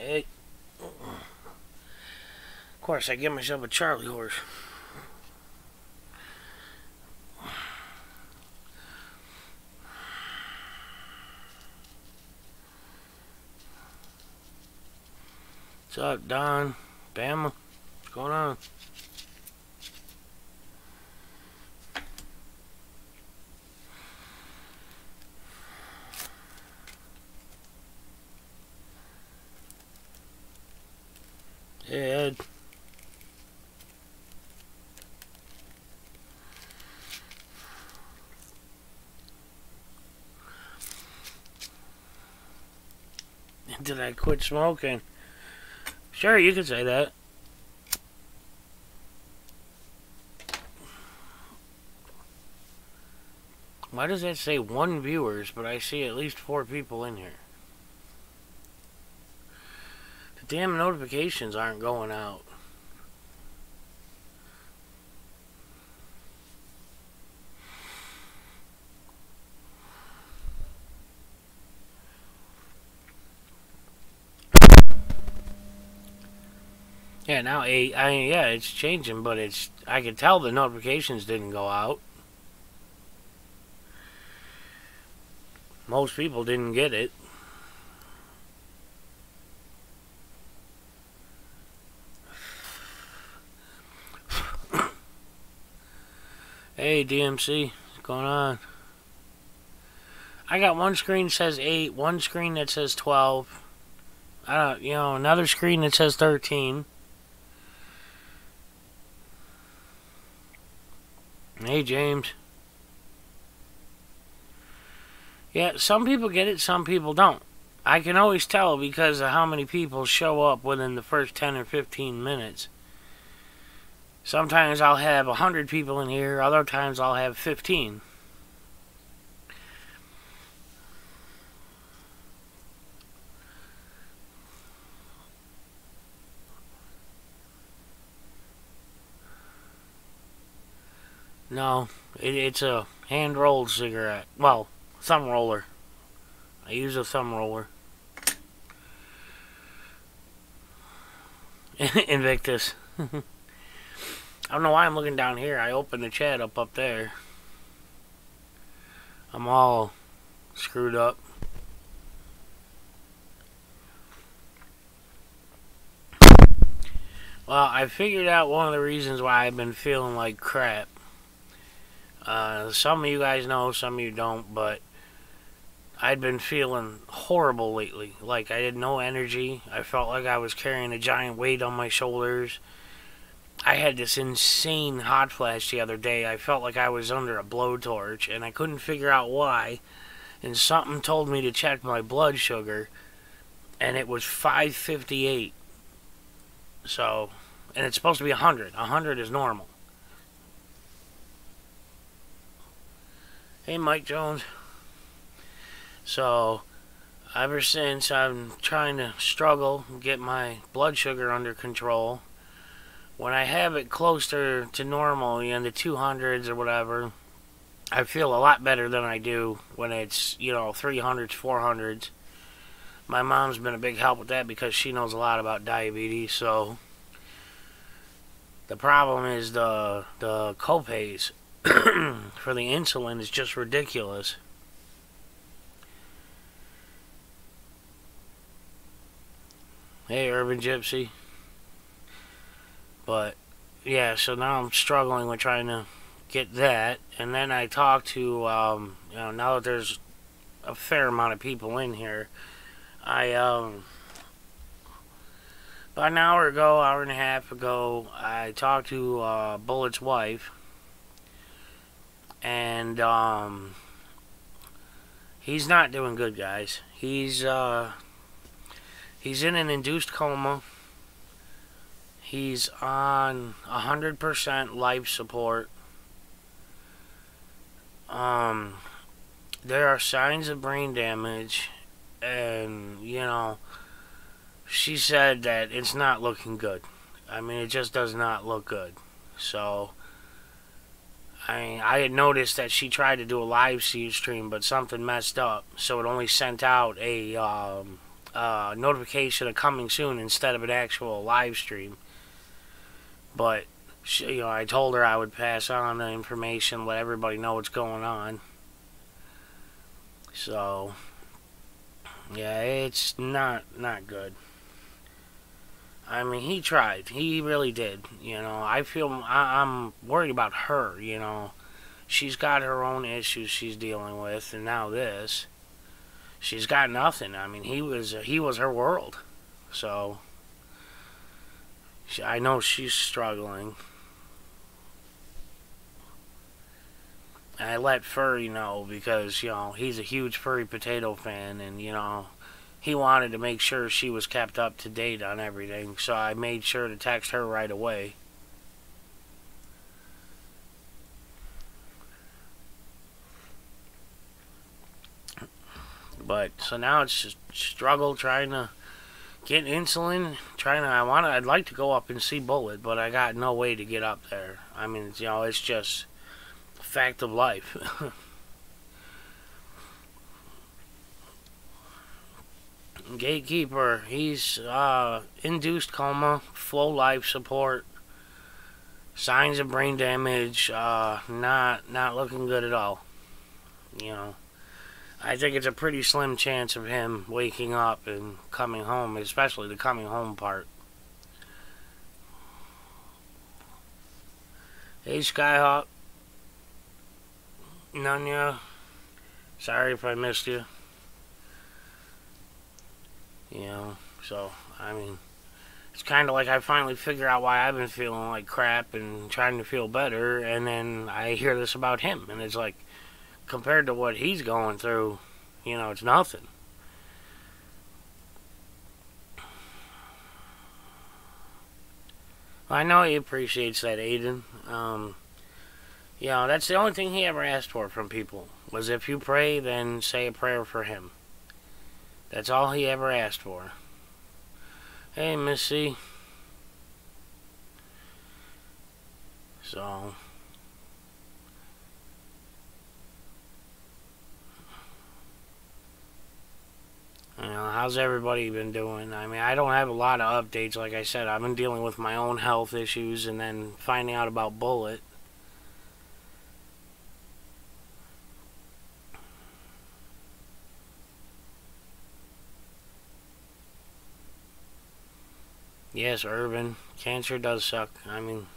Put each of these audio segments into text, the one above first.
Hey. Of course, I get myself a Charlie horse. What's up, Don? Bama? What's going on? Hey, Ed. Did I quit smoking? Sure, you could say that. Why does that say 1 viewers, but I see at least 4 people in here? The damn notifications aren't going out. Yeah, now 8. Yeah, it's changing, but I could tell the notifications didn't go out. Most people didn't get it. Hey, DMC, what's going on? I got one screen that says 8, one screen that says 12. Another screen that says 13. Hey, James. Yeah, some people get it, some people don't. I can always tell because of how many people show up within the first 10 or 15 minutes. Sometimes I'll have 100 people in here, other times I'll have 15. No, it's a hand-rolled cigarette. Well, thumb roller. I use a thumb roller. Invictus. I don't know why I'm looking down here. I opened the chat up there. I'm all screwed up. Well, I figured out one of the reasons why I've been feeling like crap. Some of you guys know, some of you don't, but I'd been feeling horrible lately. Like I had no energy. I felt like I was carrying a giant weight on my shoulders. I had this insane hot flash the other day. I felt like I was under a blowtorch, and I couldn't figure out why. And something told me to check my blood sugar, and it was 558. So, and it's supposed to be 100. 100 is normal. Hey, Mike Jones. So, ever since I'm trying to struggle and get my blood sugar under control, when I have it closer to normal, in the 200s or whatever, I feel a lot better than I do when it's, 300s, 400s. My mom's been a big help with that because she knows a lot about diabetes, so the problem is the copays for the insulin is just ridiculous. Hey, Urban Gypsy. But, yeah, so now I'm struggling with trying to get that. And then I talked to, now that there's a fair amount of people in here, about an hour and a half ago, I talked to Bullet's wife. And he's not doing good, guys. He's in an induced coma. He's on 100% life support. There are signs of brain damage, and she said that it's not looking good. I mean, it just does not look good. So I had noticed that she tried to do a live stream, but something messed up, so it only sent out a notification of coming soon instead of an actual live stream. But she, I told her I would pass on the information, let everybody know what's going on. So yeah, it's not good. I mean, he tried. He really did. I'm worried about her. She's got her own issues she's dealing with, and now this. She's got nothing. I mean, he was her world. So I know she's struggling. And I let Furry know because, he's a huge Furry Potato fan, and, he wanted to make sure she was kept up to date on everything, so I made sure to text her right away. But, so now it's just struggle trying to get insulin, I'd like to go up and see Bullet, but I got no way to get up there. I mean, it's just a fact of life. Gatekeeper, he's induced coma, full life support, signs of brain damage, not looking good at all. I think it's a pretty slim chance of him waking up and coming home, especially the coming home part. Hey, Skyhawk. Nunya. Sorry if I missed you. So, I mean, it's kind of like I finally figure out why I've been feeling like crap and trying to feel better, and then I hear this about him, and it's like, compared to what he's going through, it's nothing. I know he appreciates that, Aiden. That's the only thing he ever asked for from people, was if you pray, then say a prayer for him. That's all he ever asked for. Hey, Missy. So, how's everybody been doing? I mean, I don't have a lot of updates. Like I said, I've been dealing with my own health issues and then finding out about Bullet. Yes, Urban. Cancer does suck. I mean,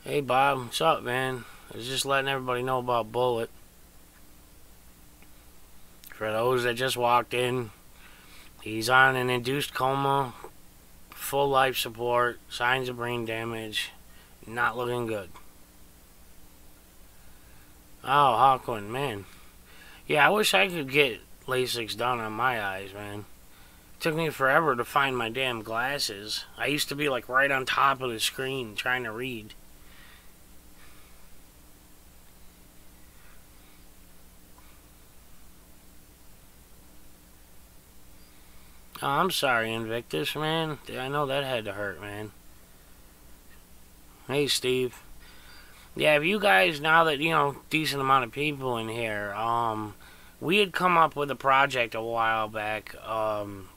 hey, Bob. What's up, man? I was just letting everybody know about Bullet. For those that just walked in, he's on an induced coma, full life support, signs of brain damage, not looking good. Oh, Hawkwind, man. Yeah, I wish I could get LASIK done on my eyes, man. It took me forever to find my damn glasses. I used to be like right on top of the screen trying to read. Oh, I'm sorry, Invictus, man. I know that had to hurt, man. Hey, Steve. Yeah, if you guys, now that, decent amount of people in here, we had come up with a project a while back.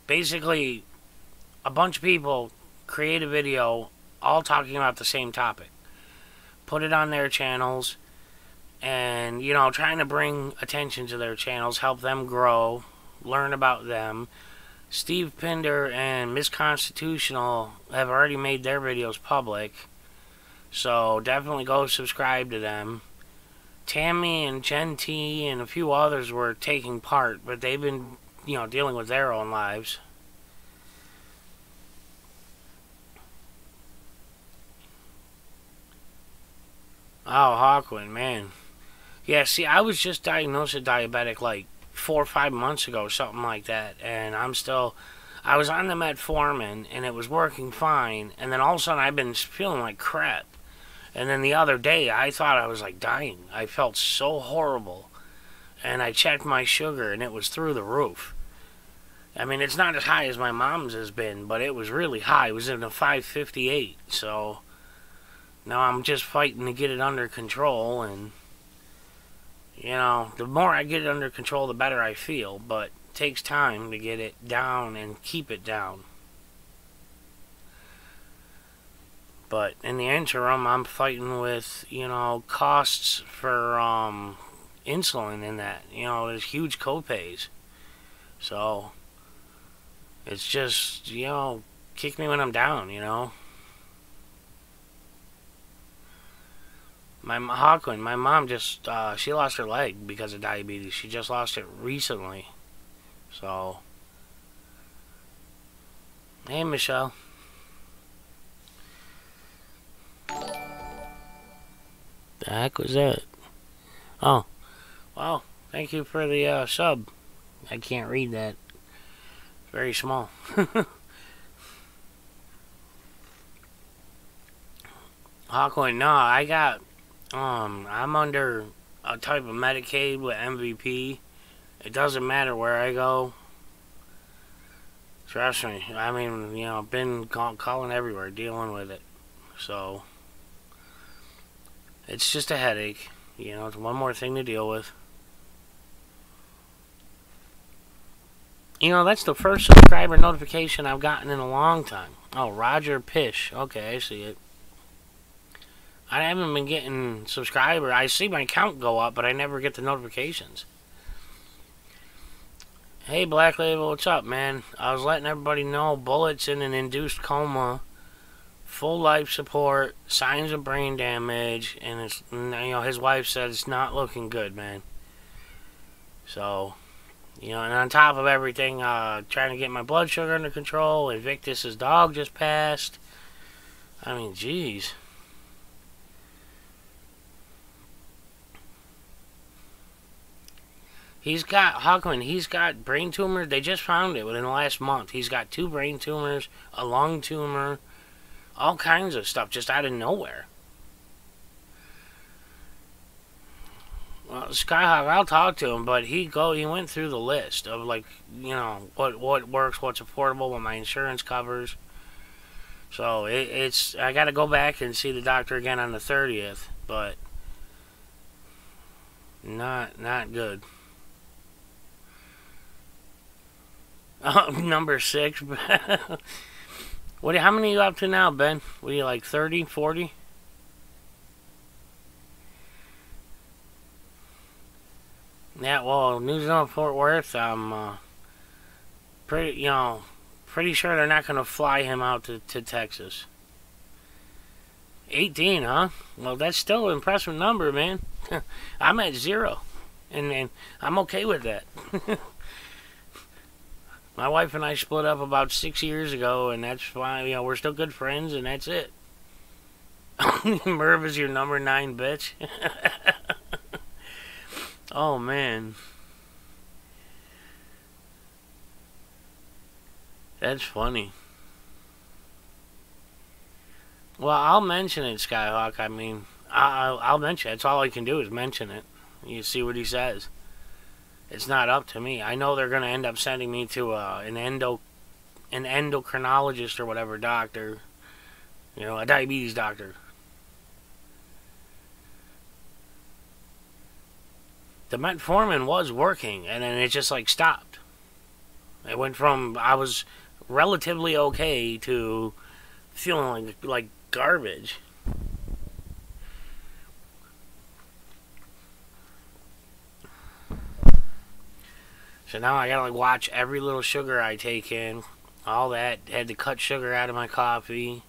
Basically, a bunch of people create a video all talking about the same topic. Put it on their channels, and, trying to bring attention to their channels, help them grow, learn about them. Steve Pinder and Miss Constitutional have already made their videos public. So definitely go subscribe to them. Tammy and Jen T and a few others were taking part, but they've been, dealing with their own lives. Oh, Hawkwind, man. Yeah, see, I was just diagnosed a diabetic like 4 or 5 months ago, something like that, and I was on the metformin, and it was working fine, and then all of a sudden I've been feeling like crap. And then the other day, I thought I was like dying. I felt so horrible. And I checked my sugar, and it was through the roof. I mean, it's not as high as my mom's has been, but it was really high. It was in the 558. So, Now I'm just fighting to get it under control, and you know, the more I get it under control, the better I feel, but it takes time to get it down and keep it down. But in the interim, I'm fighting with, you know, costs for insulin and that. You know, there's huge copays. So, it's just, you know, kick me when I'm down, you know. My Hawkwind, my mom just, she lost her leg because of diabetes. She just lost it recently. So, hey, Michelle. The heck was that? Oh, well, thank you for the sub. I can't read that. Very small. Hawkwind, no, I got, I'm under a type of Medicaid with MVP. It doesn't matter where I go. Trust me. I mean, you know, I've been calling everywhere, dealing with it. So, it's just a headache. You know, it's one more thing to deal with. You know, that's the first subscriber notification I've gotten in a long time. Oh, Roger Pish. Okay, I see it. I haven't been getting subscribers. I see my count go up, but I never get the notifications. Hey, Black Label, what's up, man? I was letting everybody know Bullet's in an induced coma, full life support, signs of brain damage, and it's, you know, his wife said it's not looking good, man. So, you know, and on top of everything, trying to get my blood sugar under control. Invictus's dog just passed. I mean, jeez. He's got, Hawkwind, he's got brain tumors. They just found it within the last month. He's got 2 brain tumors, a lung tumor, all kinds of stuff just out of nowhere. Well, Skyhawk, I'll talk to him, but he went through the list of, like, you know, what works, what's affordable, what my insurance covers. So it's I got to go back and see the doctor again on the 30th, but not good. Number 6. How many are you up to now, Ben? What are you, like 30, 40? Yeah, well, News on Fort Worth, I'm pretty sure they're not going to fly him out to Texas. 18, huh? Well, that's still an impressive number, man. I'm at 0, and I'm okay with that. My wife and I split up about 6 years ago, and that's fine. You know, we're still good friends, and that's it. Merv is your number 9 bitch. Oh, man. That's funny. Well, I'll mention it, Skyhawk. I mean, I'll mention it. That's all I can do is mention it. You see what he says. It's not up to me. I know they're going to end up sending me to an endocrinologist or whatever doctor. You know, a diabetes doctor. The metformin was working, and then it just, like, stopped. It went from, I was relatively okay to feeling like garbage. So now I gotta, like, watch every little sugar I take in. All that. Had to cut sugar out of my coffee.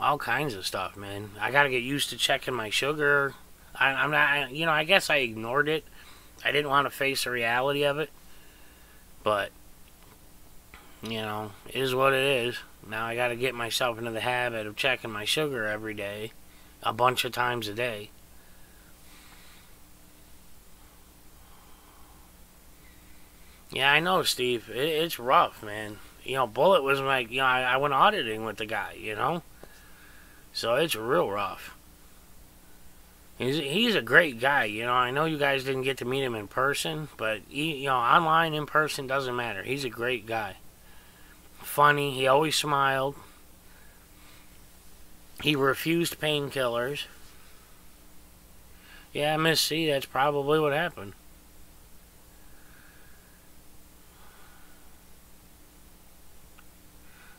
All kinds of stuff, man. I gotta get used to checking my sugar. I'm not, you know, I guess I ignored it. I didn't want to face the reality of it. But, you know, it is what it is. Now I gotta get myself into the habit of checking my sugar every day. A bunch of times a day. Yeah, I know, Steve. It's rough, man. You know, Bullet was like, you know, I went auditing with the guy, you know? So it's real rough. He's a great guy, you know. I know you guys didn't get to meet him in person, but, you know, online, in person, doesn't matter. He's a great guy. Funny. He always smiled. He refused painkillers. Yeah, Miss C, that's probably what happened.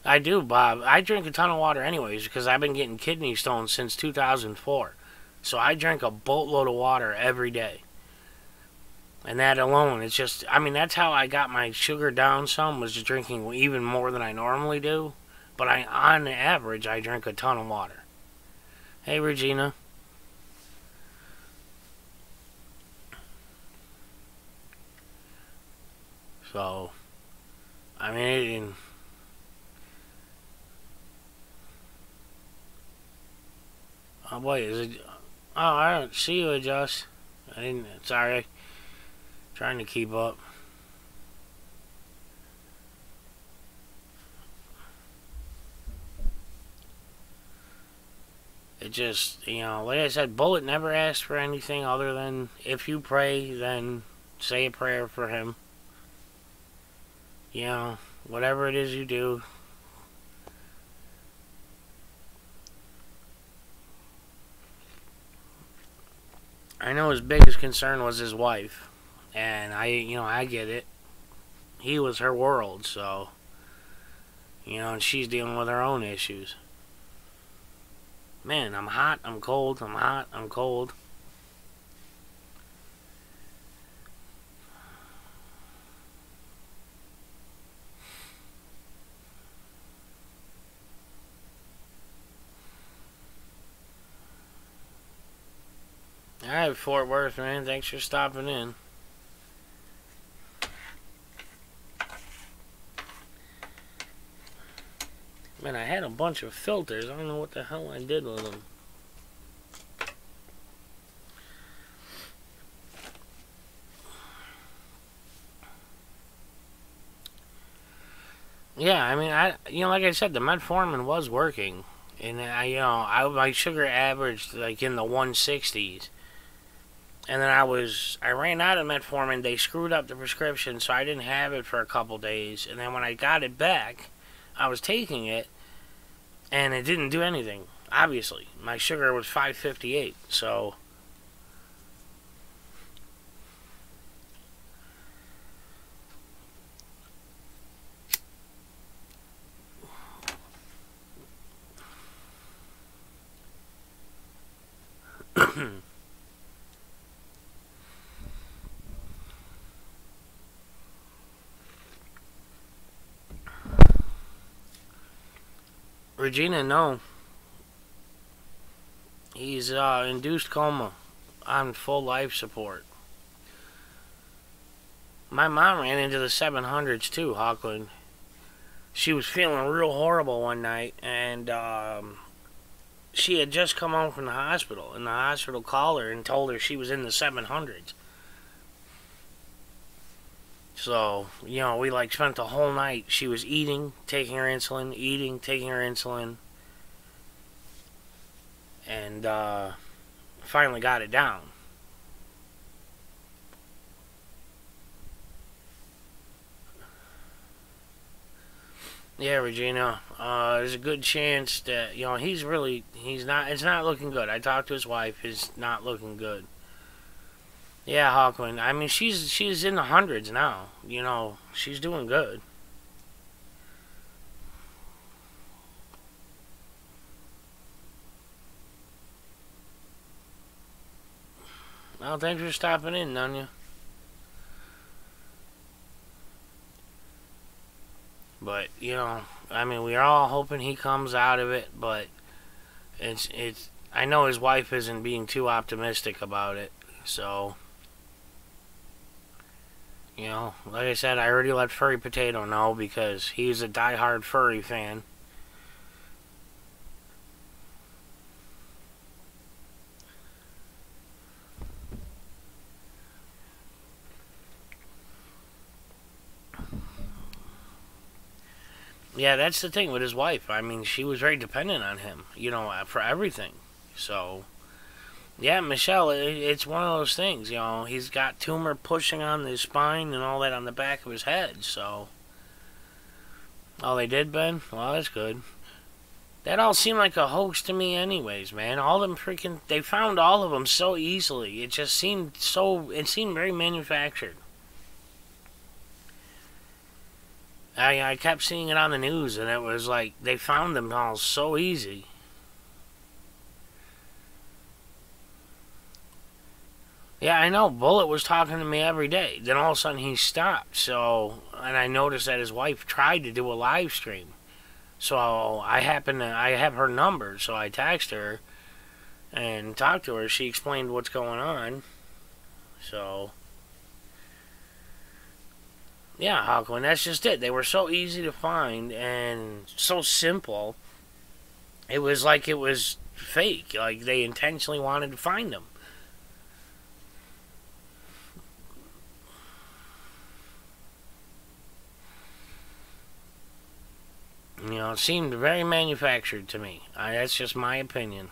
I do, Bob. I drink a ton of water anyways because I've been getting kidney stones since 2004. So I drink a boatload of water every day. And that alone, it's just, I mean, that's how I got my sugar down some, was just drinking even more than I normally do. But on average, I drink a ton of water. Hey, Regina. So, I mean, oh boy, is it? Oh, I don't see you, Adjust. I didn't. Sorry, trying to keep up. It just, like I said, Bullet never asked for anything other than if you pray, then say a prayer for him. Whatever it is you do. I know his biggest concern was his wife. And I get it. He was her world, so, and she's dealing with her own issues. Man, I'm hot, I'm cold, I'm hot, I'm cold. Alright, Fort Worth, man. Thanks for stopping in. Man, I had a bunch of filters. I don't know what the hell I did with them. Yeah, I mean, like I said, the metformin was working. And my sugar averaged like in the 160s. And then I ran out of metformin. They screwed up the prescription, so I didn't have it for a couple days. And then when I got it back, I was taking it, and it didn't do anything. Obviously, my sugar was 558. So, Regina, no. He's induced coma on full life support. My mom ran into the 700s too, Hawkland. She was feeling real horrible one night, and she had just come home from the hospital, and the hospital called her and told her she was in the 700s. So, we spent the whole night. She was eating, taking her insulin, eating, taking her insulin. And finally got it down. Yeah, Regina. There's a good chance that, it's not looking good. I talked to his wife. It's not looking good. Yeah, Hawkwind. I mean, she's in the hundreds now. She's doing good. Well, thanks for stopping in, Nunya. But, I mean, we're all hoping he comes out of it, but I know his wife isn't being too optimistic about it, so... like I said, I already let Furry Potato know because he's a diehard furry fan. Yeah, that's the thing with his wife. I mean, she was very dependent on him, for everything. So, yeah, Michelle, it's one of those things, he's got tumor pushing on his spine and all that on the back of his head, so. Oh, they did, Ben? Well, that's good. That all seemed like a hoax to me anyways, man. All them freaking... They found all of them so easily. It just seemed so... It seemed very manufactured. I kept seeing it on the news, and it was like, they found them all so easy. Yeah, I know. Bullet was talking to me every day. Then all of a sudden he stopped. So, and I noticed that his wife tried to do a live stream. So I have her number. So I texted her and talked to her. She explained what's going on. So, yeah, Hawkwind, that's just it. They were so easy to find and so simple. It was like it was fake. Like they intentionally wanted to find them. You know, it seemed very manufactured to me. That's just my opinion.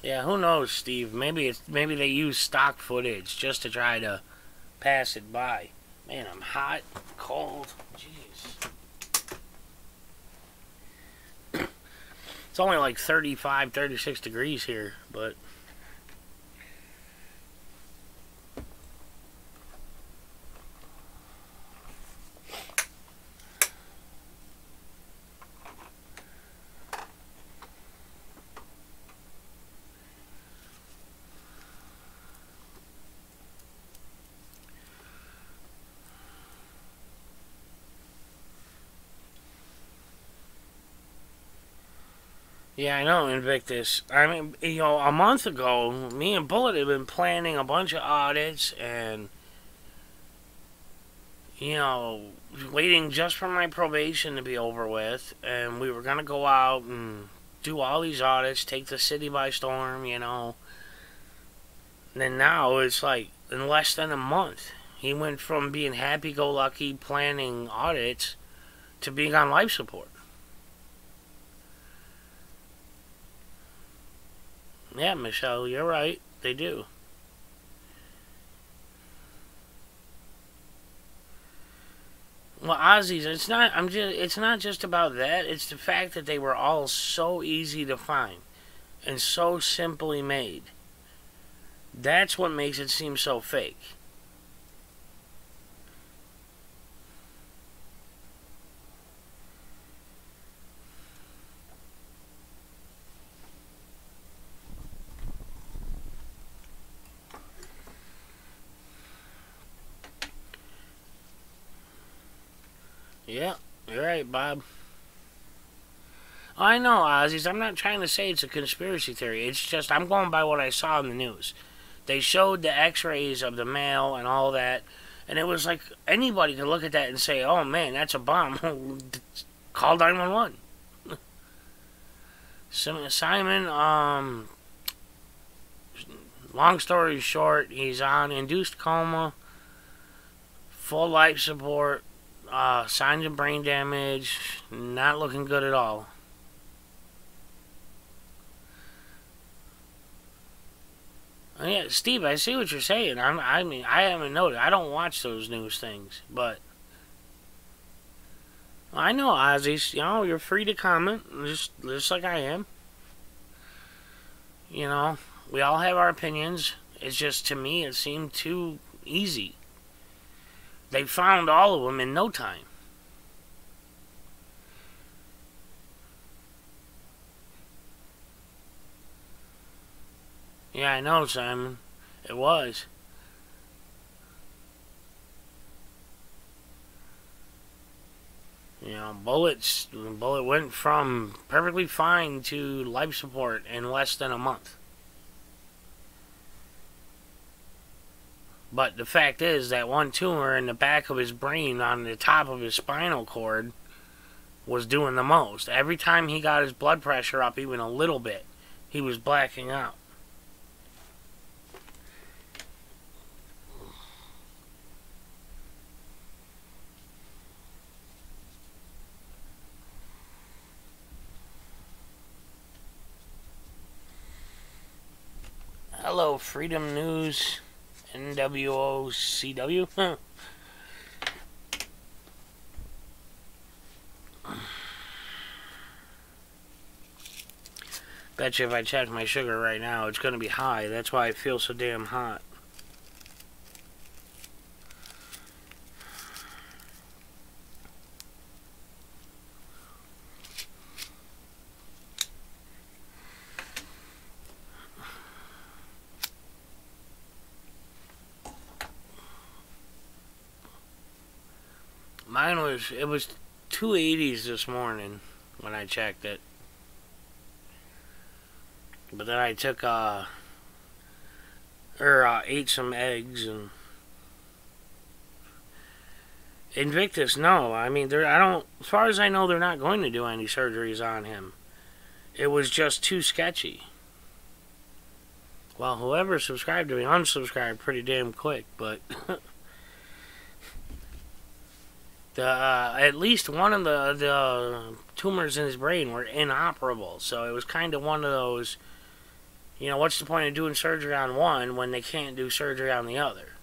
Yeah, who knows, Steve? Maybe they use stock footage just to try to pass it by. Man, I'm hot, cold. Jeez. It's only like 35, 36 degrees here, but... Yeah, I know, Invictus. I mean, you know, a month ago, me and Bullet had been planning a bunch of audits and, you know, waiting just for my probation to be over with. And we were going to go out and do all these audits, take the city by storm, you know. And then now it's like, in less than a month, he went from being happy-go-lucky planning audits to being on life support. Yeah, Michelle, you're right. They do. Well, Aussies, it's not just about that. It's the fact that they were all so easy to find and so simply made. That's what makes it seem so fake. Yeah, you're right, Bob. I know, Aussies. I'm not trying to say it's a conspiracy theory. It's just I'm going by what I saw in the news. They showed the x-rays of the mail and all that, and it was like anybody could look at that and say, oh man, that's a bomb. Call 911. Simon, long story short, he's on induced coma, full life support, signs of brain damage, not looking good at all. Yeah, Steve, I see what you're saying. I mean, I haven't noticed. I don't watch those news things, but I know, Aussies. You know, you're free to comment, just like I am. You know, we all have our opinions. It's just, to me, it seemed too easy. They found all of them in no time. Yeah, I know, Simon. It was. You know, Bullet went from perfectly fine to life support in less than a month. But the fact is that one tumor in the back of his brain on the top of his spinal cord was doing the most. Every time he got his blood pressure up even a little bit, he was blacking out. Freedom News, NWOCW. Huh. Bet you if I check my sugar right now, it's going to be high. That's why I feel so damn hot. It was 280s this morning when I checked it. But then I took, ate some eggs and Invictus, no. I mean, as far as I know, they're not going to do any surgeries on him. It was just too sketchy. Well, whoever subscribed to me unsubscribed pretty damn quick, but at least one of the tumors in his brain were inoperable. So it was kind of one of those, you know, what's the point of doing surgery on one when they can't do surgery on the other?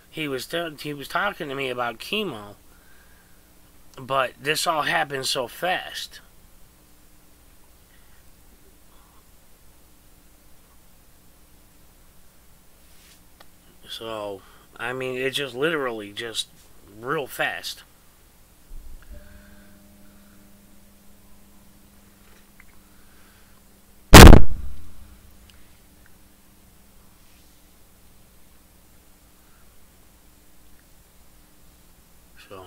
He was talking to me about chemo, but this all happened so fast. So, I mean, it just literally just real fast. So,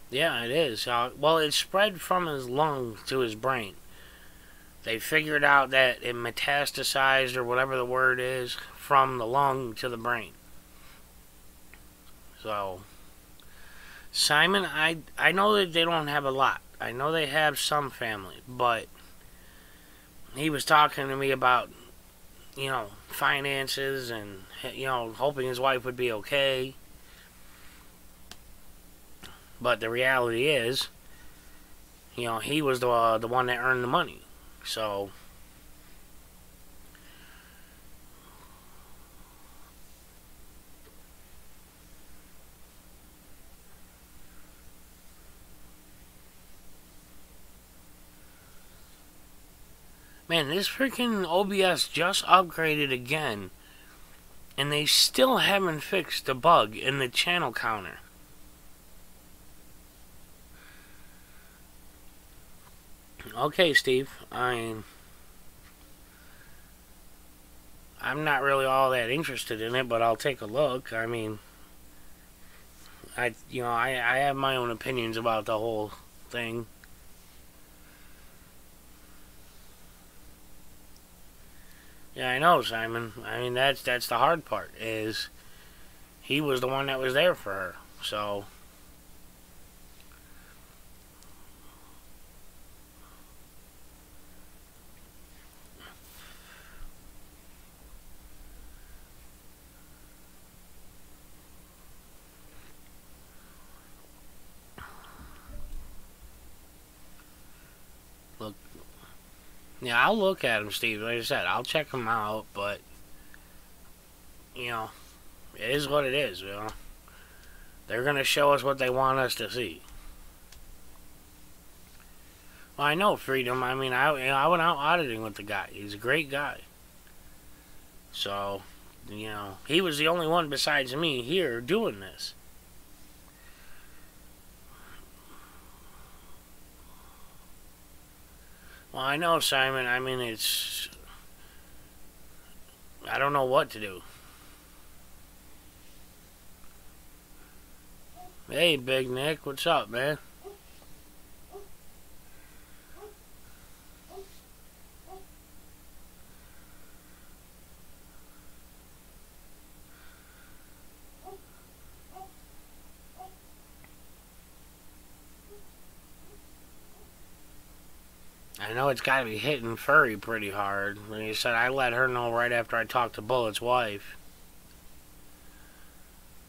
yeah, it is. Well, it spread from his lung to his brain. They figured out that it metastasized, or whatever the word is, from the lung to the brain. So, Simon, I know that they don't have a lot. I know they have some family, but he was talking to me about, you know, finances and, you know, hoping his wife would be okay. But the reality is, you know, he was the one that earned the money. So, man, this freaking OBS just upgraded again, and they still haven't fixed the bug in the channel counter. Okay, Steve, I'm not really all that interested in it, but I'll take a look. I mean, I have my own opinions about the whole thing. Yeah, I know, Simon. I mean, that's the hard part, is he was the one that was there for her. So, look. Yeah, I'll look at him, Steve. Like I said, I'll check him out, but, you know, it is what it is, you know. They're going to show us what they want us to see. Well, I know, Freedom. I mean, I went out auditing with the guy. He's a great guy. So, you know, he was the only one besides me here doing this. Well, I know, Simon. I mean, I don't know what to do. Hey, Big Nick. What's up, man? I know it's got to be hitting Furry pretty hard. Like you said, I let her know right after I talked to Bullet's wife.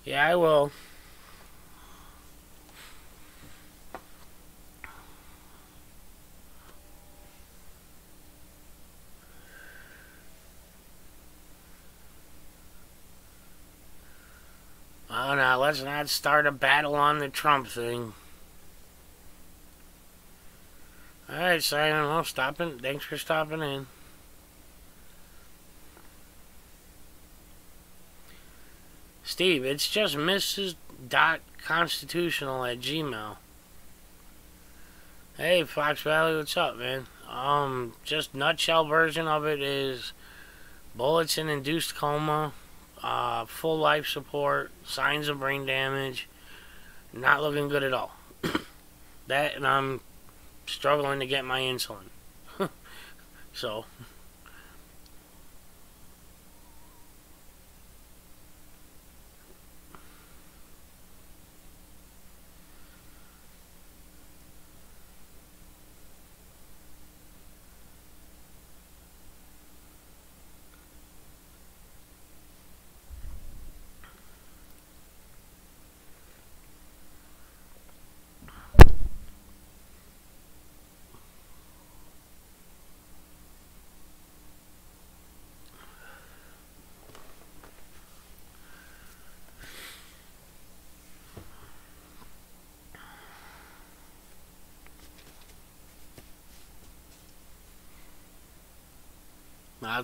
Yeah, I will. Oh no, let's not start a battle on the Trump thing. Alright, Simon, well, thanks for stopping in. Steve, it's just Mrs.Constitutional@gmail. Hey, Fox Valley, what's up, man? Just nutshell version of it is bullets in induced coma, full life support, signs of brain damage, not looking good at all. That, and I'm struggling to get my insulin. So...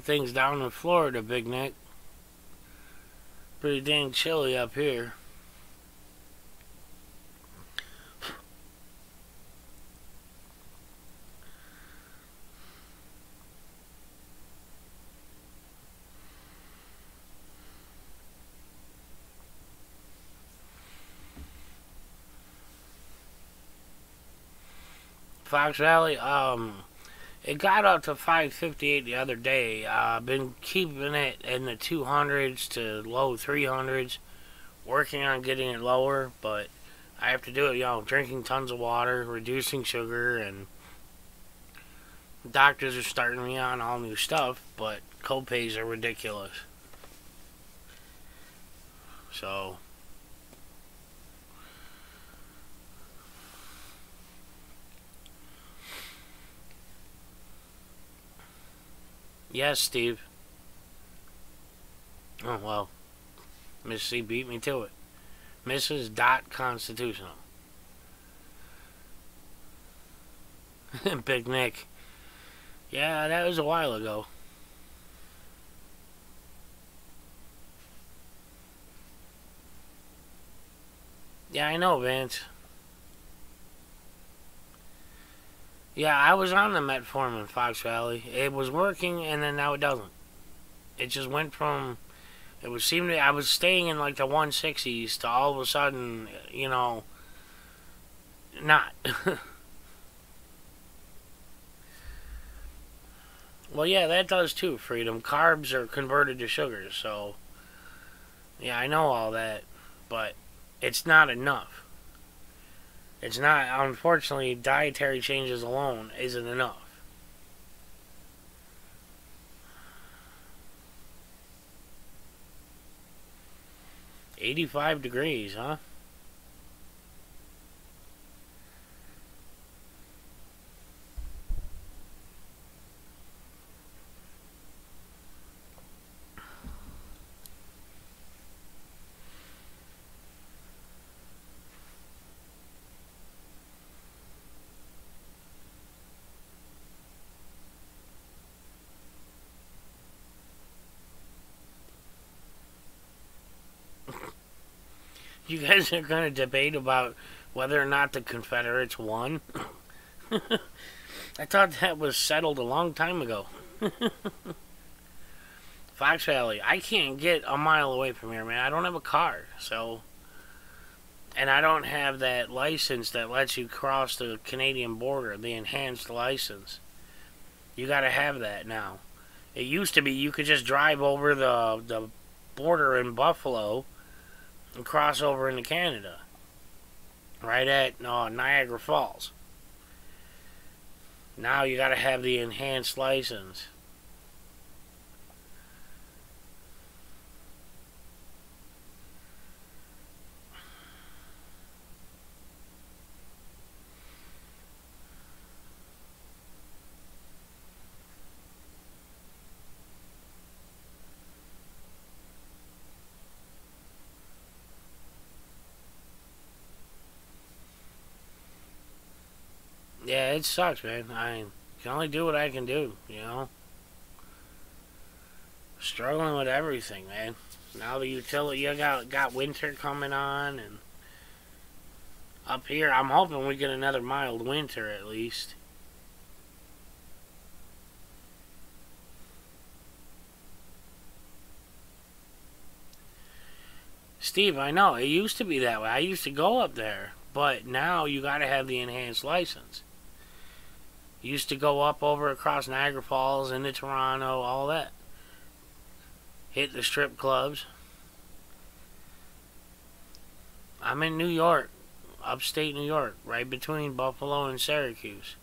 things down in Florida, Big Nick. Pretty dang chilly up here. Fox Valley, it got up to 558 the other day. I've been keeping it in the 200s to low 300s, working on getting it lower, but I have to do it, drinking tons of water, reducing sugar, and doctors are starting me on all new stuff, but copays are ridiculous. So... Yes, Steve. Oh, well. Miss C beat me to it. Mrs.Constitutional. Big Nick. Yeah, that was a while ago. Yeah, I know, Vance. Yeah, I was on the metformin in Fox Valley. It was working, and then now it doesn't. It just went from... I was staying in like the 160s to all of a sudden, not. Well, yeah, that does too, Freedom. Carbs are converted to sugars, so... Yeah, I know all that, but it's not enough. It's not, unfortunately, dietary changes alone isn't enough. $85, huh? You guys are going to debate about whether or not the Confederates won? I thought that was settled a long time ago. Fox Valley, I can't get a mile away from here, man. I don't have a car, so... And I don't have that license that lets you cross the Canadian border, the enhanced license. You gotta have that now. It used to be you could just drive over the border in Buffalo and cross over into Canada. Right at Niagara Falls. Now you gotta have the enhanced license. Yeah, it sucks, man. I can only do what I can do, you know? Struggling with everything, man. Now the utility, you got winter coming on, and up here, I'm hoping we get another mild winter at least. Steve, I know, it used to be that way. I used to go up there, but now you gotta have the enhanced license. Used to go up over across Niagara Falls into Toronto, all that. Hit the strip clubs. I'm in New York, upstate New York, right between Buffalo and Syracuse.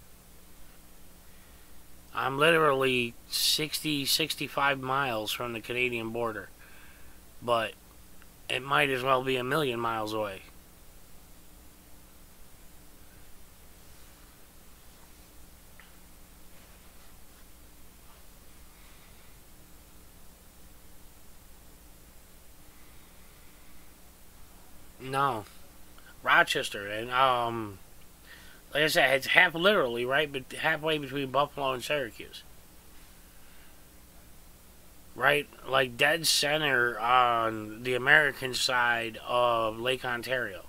I'm literally 60, 65 miles from the Canadian border. But it might as well be a million miles away. No. Rochester, and like I said, it's half literally right, but halfway between Buffalo and Syracuse. Right, like dead center on the American side of Lake Ontario.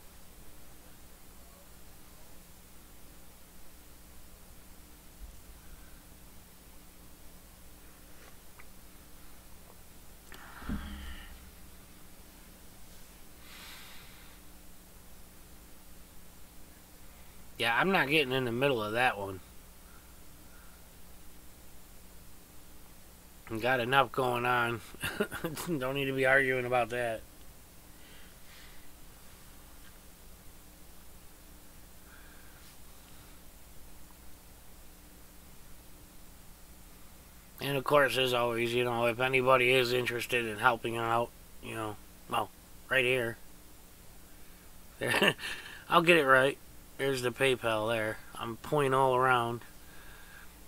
Yeah, I'm not getting in the middle of that one. Got enough going on. Don't need to be arguing about that. And of course, as always, you know, if anybody is interested in helping out, you know, well, right here. I'll get it right. There's the PayPal there. I'm pointing all around.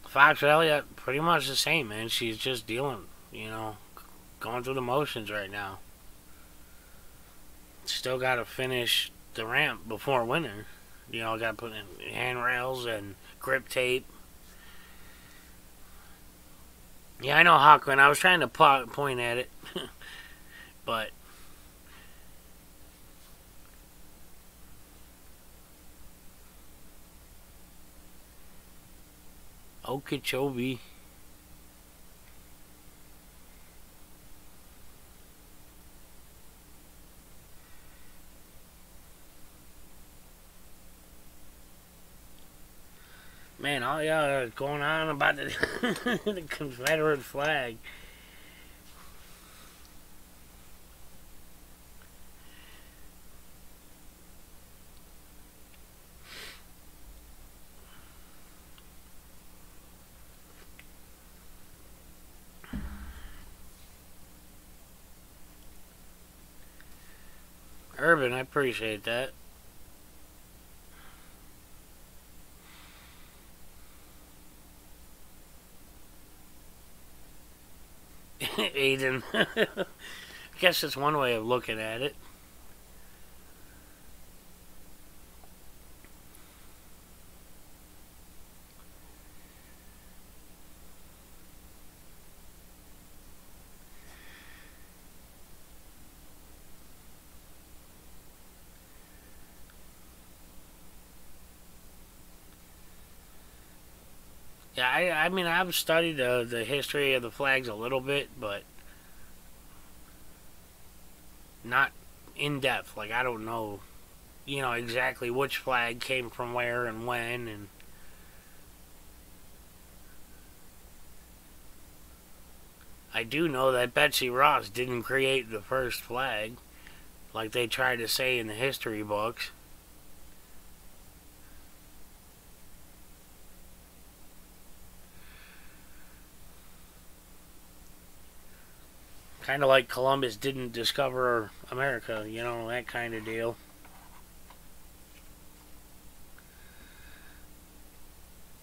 Fox Elliott, pretty much the same, man. She's just dealing, you know, going through the motions right now. Still got to finish the ramp before winter. You know, got to put in handrails and grip tape. Yeah, I know, Hawkman. I was trying to point at it. But Okeechobee. Man, all y'all going on about the, the Confederate flag. Urban, I appreciate that. Aiden. I guess it's one way of looking at it. Yeah, I mean, I've studied the history of the flags a little bit, but not in depth. Like, I don't know, you know, exactly which flag came from where and when, and I do know that Betsy Ross didn't create the first flag, like they try to say in the history books. Kind of like Columbus didn't discover America, you know, that kind of deal.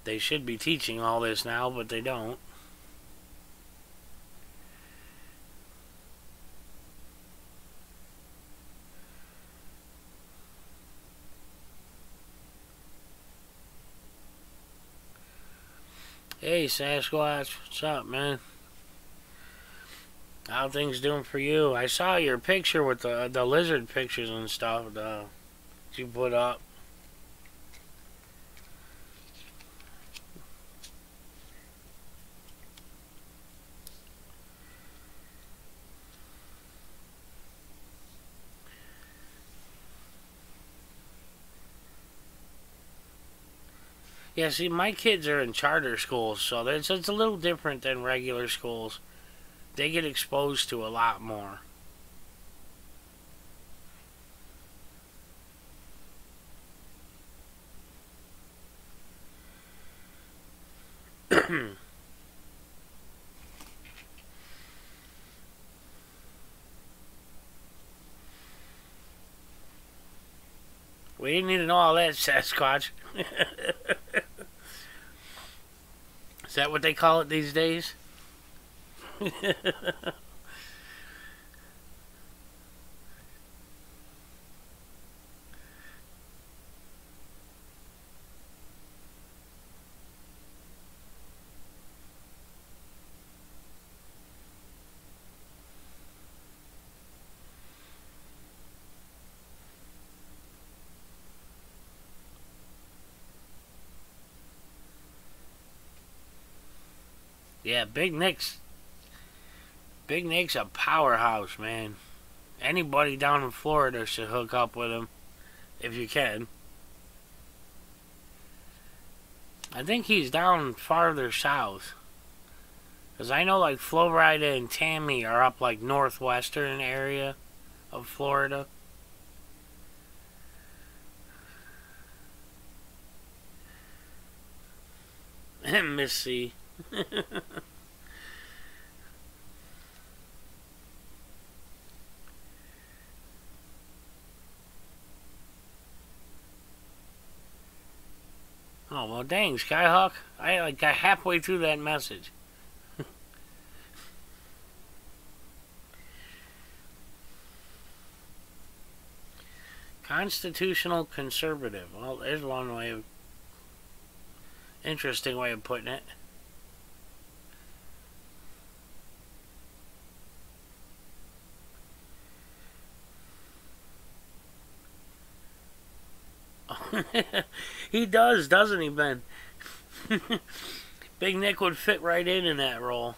They should be teaching all this now, but they don't. Hey Sasquatch, what's up, man? How things doing for you? I saw your picture with the lizard pictures and stuff that you put up. Yeah, see, my kids are in charter schools, so it's a little different than regular schools. They get exposed to a lot more. We didn't need to know all that, Sasquatch. Is that what they call it these days? Yeah, Big Nick's a powerhouse, man. Anybody down in Florida should hook up with him if you can. I think he's down farther south. Because I know like Florida and Tammy are up like northwestern area of Florida. And Missy. Oh, well, dang, Skyhawk. I like got halfway through that message. Constitutional conservative. Well, there's one way of... Interesting way of putting it. He does, doesn't he, Ben? Big Nick would fit right in that role.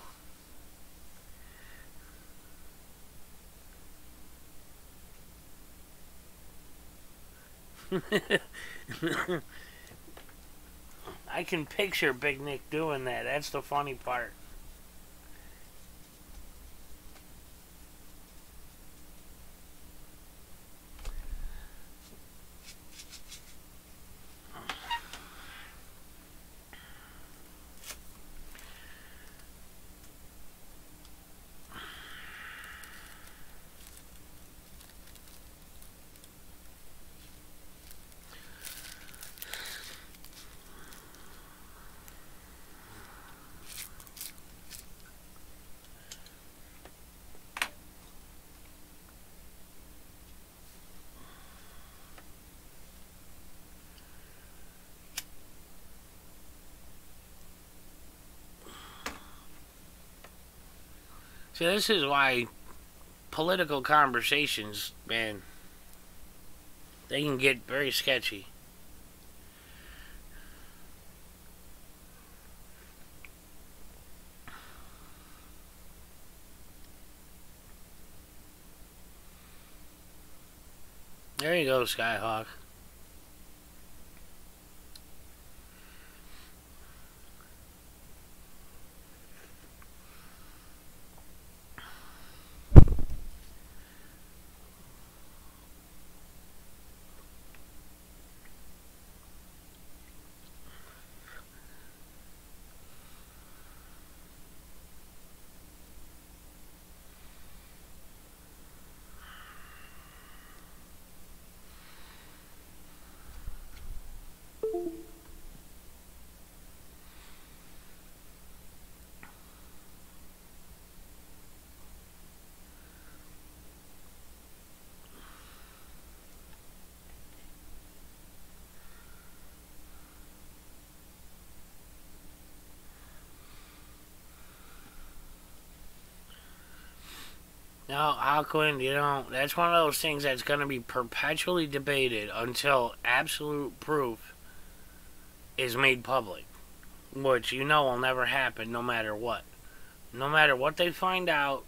I can picture Big Nick doing that. That's the funny part. See, this is why political conversations, man, they can get very sketchy. There you go, Skyhawk. No, Aquin, that's one of those things that's going to be perpetually debated until absolute proof is made public. Which will never happen no matter what. No matter what they find out.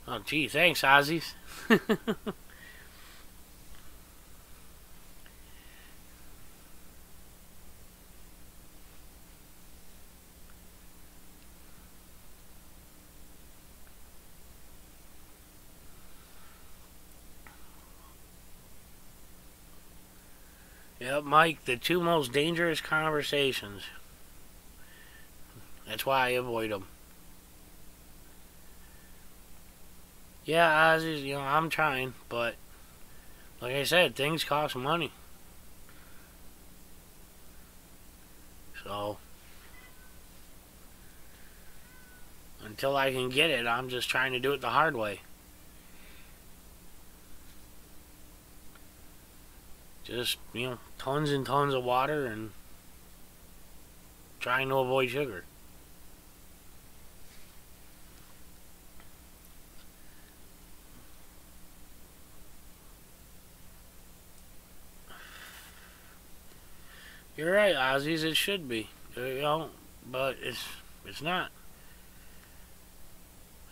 Oh, gee, thanks, Ozzy. Yep, Mike, the two most dangerous conversations. That's why I avoid them. Yeah, Ozzy, I'm trying, but like I said, things cost money. So, until I can get it, I'm just trying to do it the hard way. Just, tons and tons of water and trying to avoid sugar. You're right, Ozzy's, it should be. But it's not.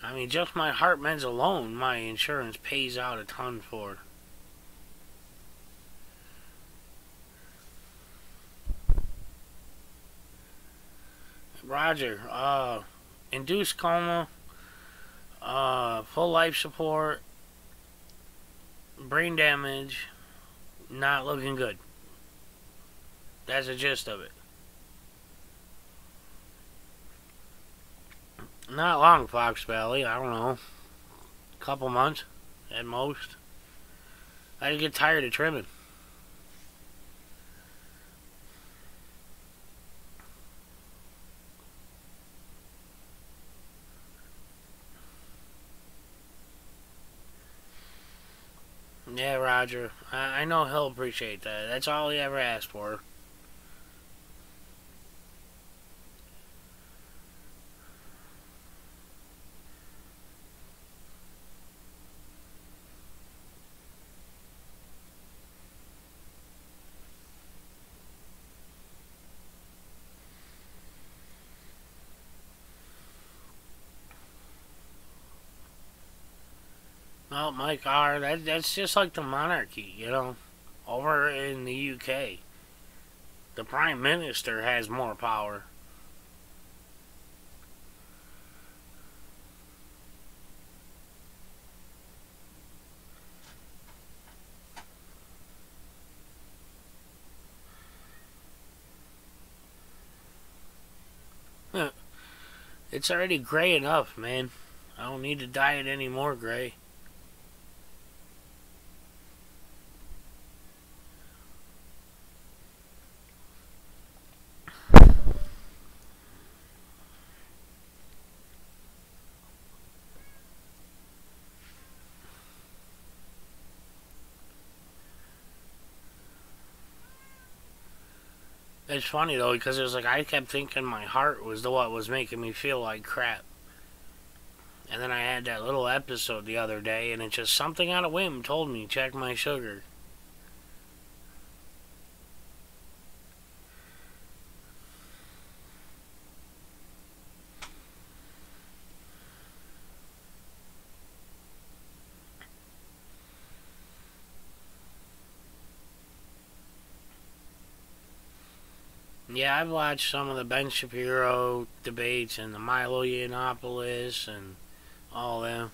I mean, just my heart meds alone, my insurance pays out a ton for. Roger, induced coma, full life support, brain damage, not looking good. That's the gist of it. Not long, Fox Valley, I don't know. Couple months, at most. I just get tired of trimming. Yeah, Roger. I know he'll appreciate that. That's all he ever asked for. Well, Mike R., that's just like the monarchy, over in the UK. The Prime Minister has more power. It's already gray enough, man. I don't need to dye it any more gray. It's funny though, because it was like I kept thinking my heart was what was making me feel like crap. And then I had that little episode the other day, and it just something on a whim told me check my sugar. Yeah, I've watched some of the Ben Shapiro debates and the Milo Yiannopoulos and all them.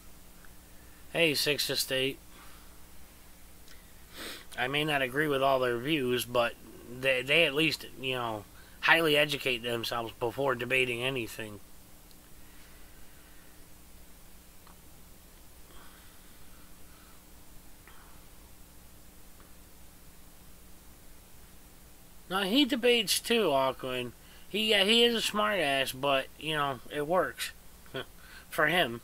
Hey, Sixth Estate. I may not agree with all their views, but they at least, highly educate themselves before debating anything. No, he debates too, Aquin. He is a smart ass, but, it works. For him.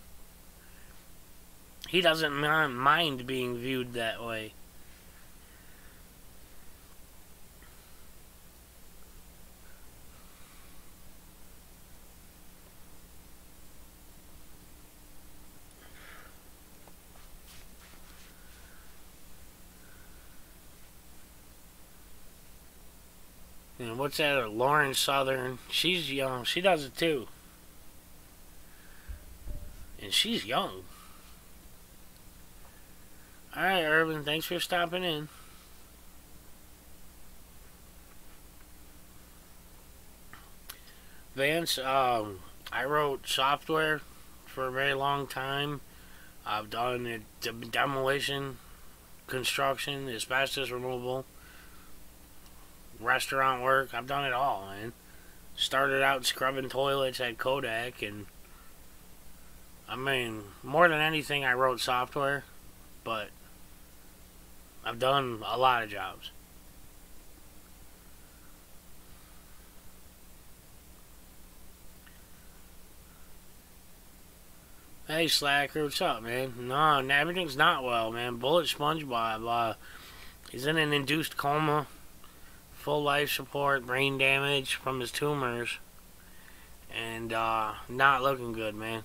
He doesn't mind being viewed that way. what's that? Lauren Southern. She's young. She does it too. And she's young. Alright, Urban. Thanks for stopping in. Vance, I wrote software for a very long time. I've done demolition, construction, asbestos removal, restaurant work. I've done it all, man. Started out scrubbing toilets at Kodak, and I mean, more than anything, I wrote software, but I've done a lot of jobs. Hey Slacker, what's up, man? No, everything's not well, man. Bulletsponge Bob, he's in an induced coma, full life support, brain damage from his tumors, and not looking good, man.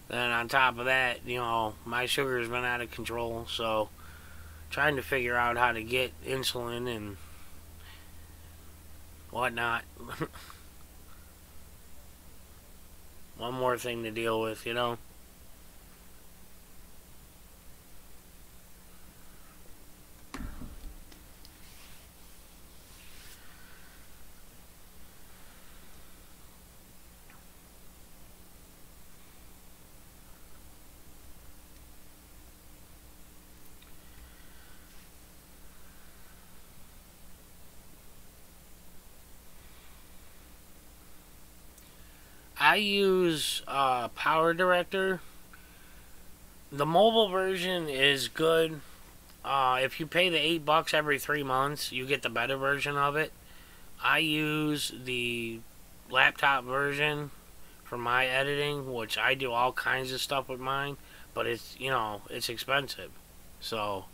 Then on top of that, you know, my sugar's been out of control, so trying to figure out how to get insulin and whatnot. One more thing to deal with, you know. I use Power Director. The mobile version is good. If you pay the $8 every 3 months, you get the better version of it. I use the laptop version for my editing, which I do all kinds of stuff with mine, but it's, you know, it's expensive. So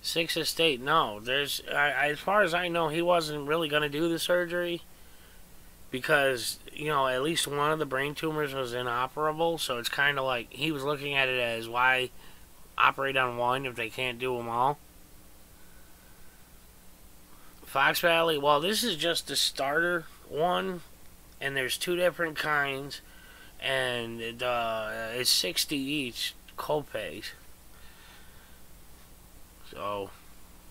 Sixth Estate, no. There's, as far as I know, he wasn't really going to do the surgery because, you know, at least one of the brain tumors was inoperable. So it's kind of like he was looking at it as, why operate on one if they can't do them all? Fox Valley, well, this is just the starter one, and there's 2 different kinds, and it's $60 each copays. So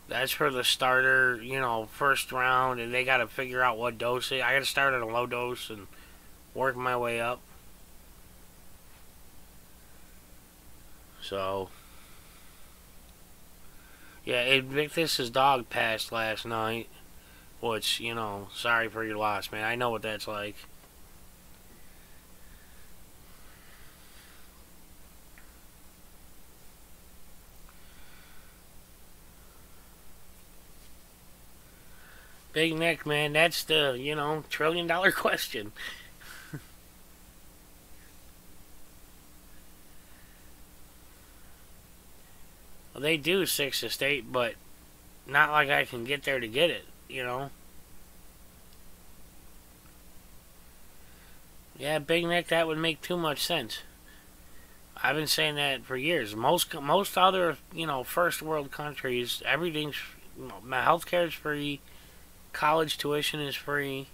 that's for the starter, you know, first round, and they got to figure out what dose. I got to start at a low dose and work my way up. So yeah, Invictus's dog passed last night, which, you know, sorry for your loss, man. I know what that's like. Big Nick, man, that's the, you know, $1 trillion question. Well, they do Sixth Estate, but not like I can get there to get it, you know. Yeah, Big Nick, that would make too much sense. I've been saying that for years. Most other, you know, first world countries, everything's, you know, my healthcare is free. College tuition is free.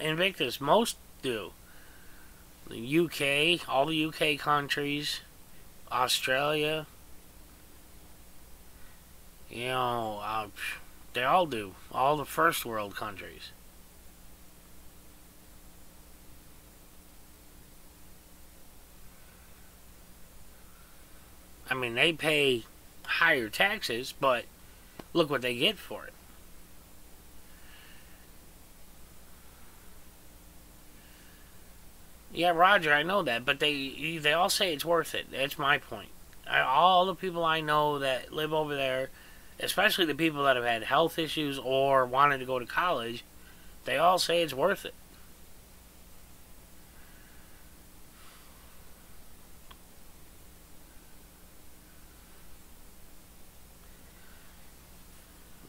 Invictus, most do. The UK, all the UK countries, Australia, you know, they all do. All the first world countries. I mean, they pay higher taxes, but look what they get for it. Yeah, Roger, I know that, but they all say it's worth it. That's my point. All the people I know that live over there, especially the people that have had health issues or wanted to go to college, They all say it's worth it.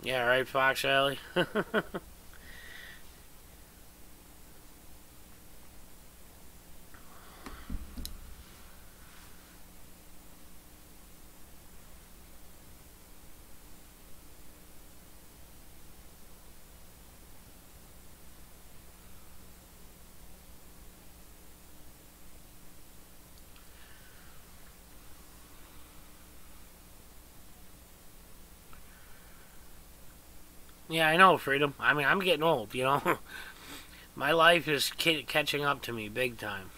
Yeah, right, Fox Alley? Yeah, I know, Freedom. I mean, I'm getting old, you know? My life is catching up to me big time.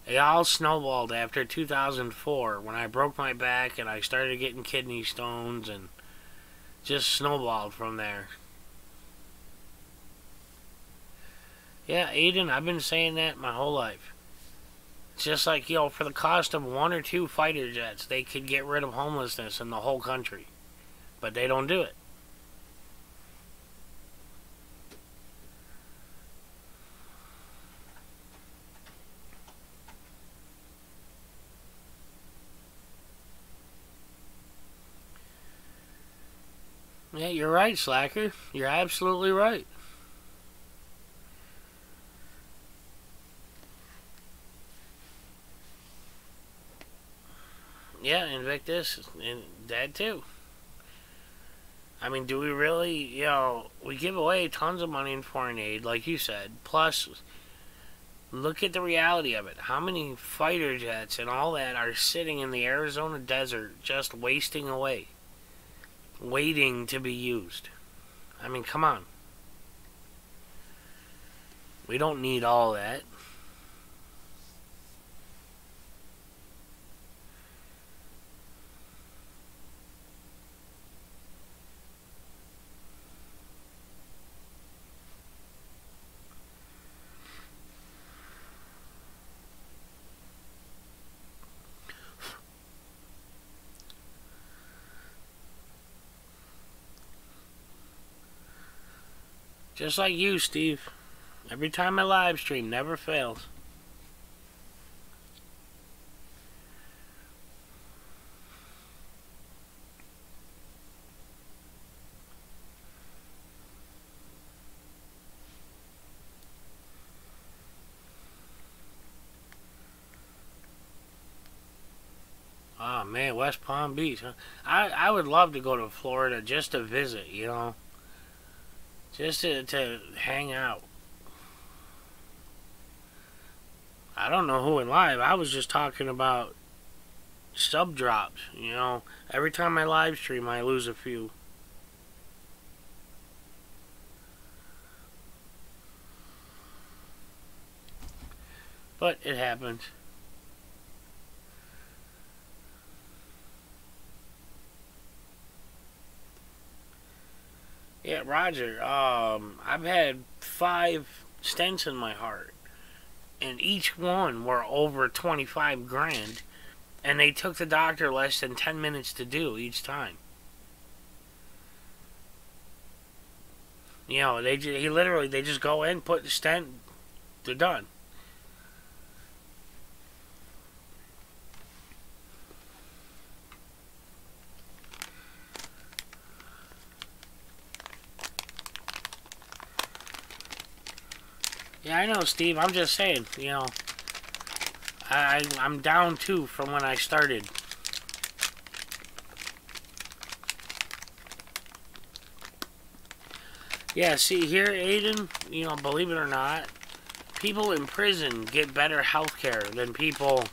It all snowballed after 2004 when I broke my back and I started getting kidney stones and just snowballed from there. Yeah, Aiden, I've been saying that my whole life. It's just like, you know, for the cost of 1 or 2 fighter jets, they could get rid of homelessness in the whole country. But they don't do it. Yeah, you're right, Slacker. You're absolutely right. Yeah, Invictus, and that too. I mean, do we really, you know, we give away tons of money in foreign aid, like you said. Plus, look at the reality of it. How many fighter jets and all that are sitting in the Arizona desert just wasting away, waiting to be used? I mean, come on. We don't need all that. Just like you, Steve. Every time I live stream, never fails. Oh man, West Palm Beach. Huh? I would love to go to Florida just to visit, you know. Just to hang out. I don't know who in live. I was just talking about sub drops, you know. Every time I live stream, I lose a few. But it happens. Yeah, Roger. I've had 5 stents in my heart, and each one were over 25 grand, and they took the doctor less than 10 minutes to do each time. You know, they just go in, put the stent, they're done. Yeah, I know, Steve. I'm just saying, you know, I'm down too from when I started. Yeah, see here, Aiden, you know, believe it or not, people in prison get better health care than people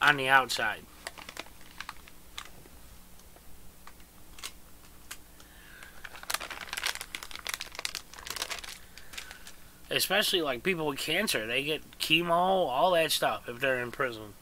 on the outside. Especially like people with cancer, they get chemo, all that stuff if they're in prison.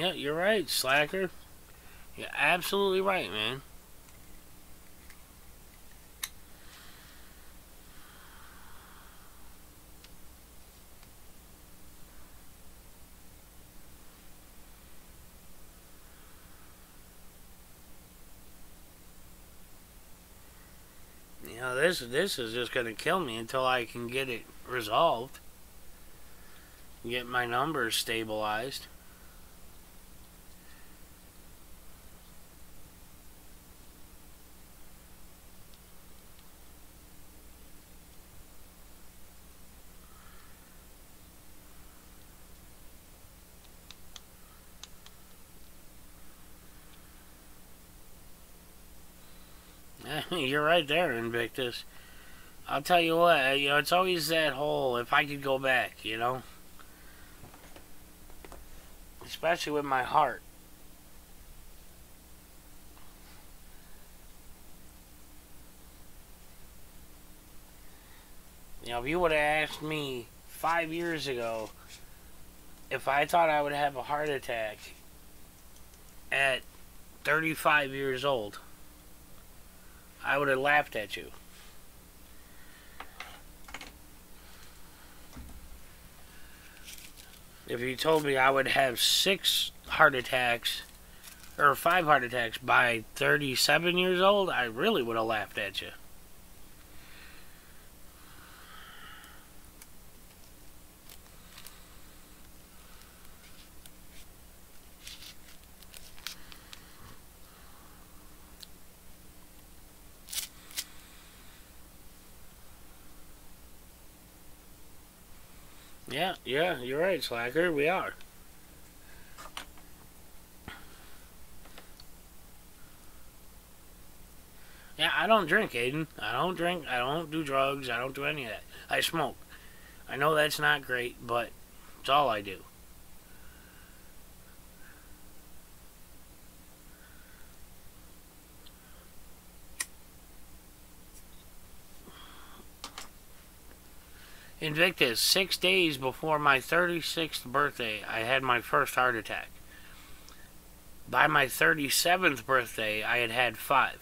Yeah, you're right, slacker. You're absolutely right, man. You know, this is just gonna kill me until I can get it resolved. Get my numbers stabilized. You're right there, Invictus. I'll tell you what, you know, it's always that whole, if I could go back, you know? Especially with my heart. You know, if you would have asked me 5 years ago if I thought I would have a heart attack at 35 years old, I would have laughed at you. If you told me I would have 6 heart attacks or 5 heart attacks by 37 years old, I really would have laughed at you. Yeah, you're right, Slacker. We are. Yeah, I don't drink, Aiden. I don't drink. I don't do drugs. I don't do any of that. I smoke. I know that's not great, but it's all I do. Invictus, 6 days before my 36th birthday, I had my first heart attack. By my 37th birthday, I had had 5.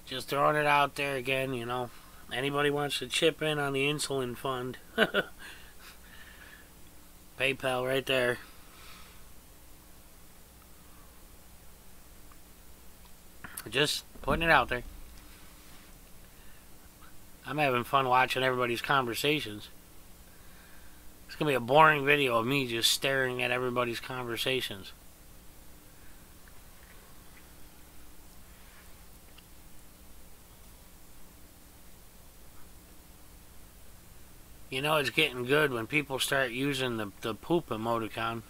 Just throwing it out there again, you know. Anybody wants to chip in on the insulin fund? PayPal right there. Just putting it out there. I'm having fun watching everybody's conversations. It's going to be a boring video of me just staring at everybody's conversations. You know it's getting good when people start using the poop emoticon.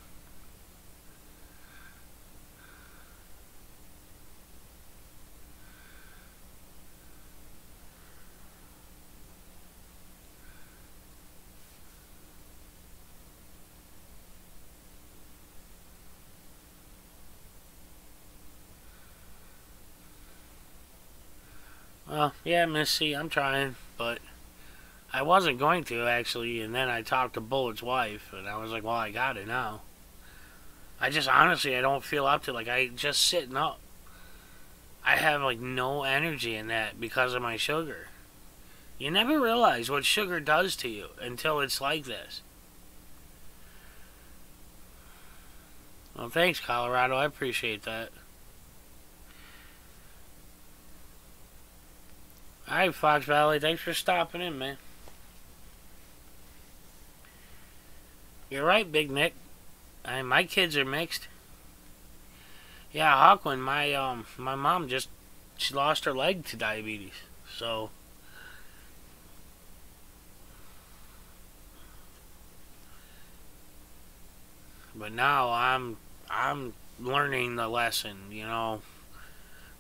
Well, yeah, Miss C, I'm trying, but I wasn't going to, actually, and then I talked to Bullet's wife, and I was like, well, I got it now. I just, honestly, I don't feel up to it. Like, I just sitting up. I have, like, no energy in that because of my sugar. You never realize what sugar does to you until it's like this. Well, thanks, Colorado. I appreciate that. Alright, Fox Valley, thanks for stopping in, man. You're right, Big Nick. My kids are mixed. Yeah, Hawkwind, my mom she lost her leg to diabetes. So but now I'm learning the lesson, you know.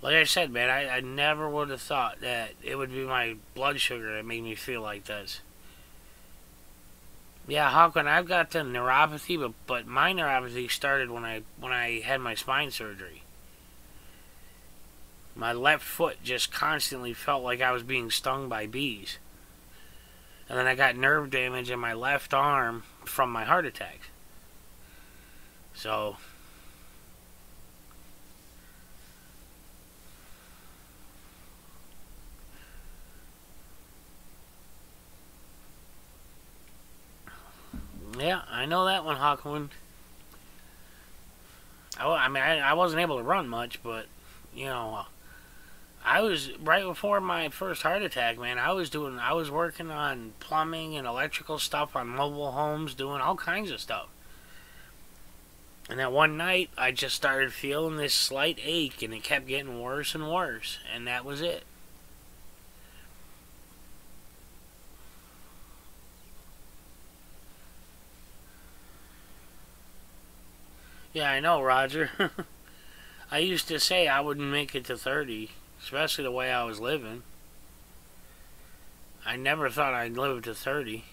Like I said, man, I never would have thought that it would be my blood sugar that made me feel like this. Yeah, Hawkman, I've got the neuropathy, but my neuropathy started when I had my spine surgery. My left foot just constantly felt like I was being stung by bees. And then I got nerve damage in my left arm from my heart attack. So, yeah, I know that one, Hawkman. I wasn't able to run much, but, you know, I was, right before my first heart attack, man, I was working on plumbing and electrical stuff on mobile homes, doing all kinds of stuff. And then one night, I just started feeling this slight ache, and it kept getting worse and worse, and that was it. Yeah, I know, Roger. I used to say I wouldn't make it to 30, especially the way I was living. I never thought I'd live to 30.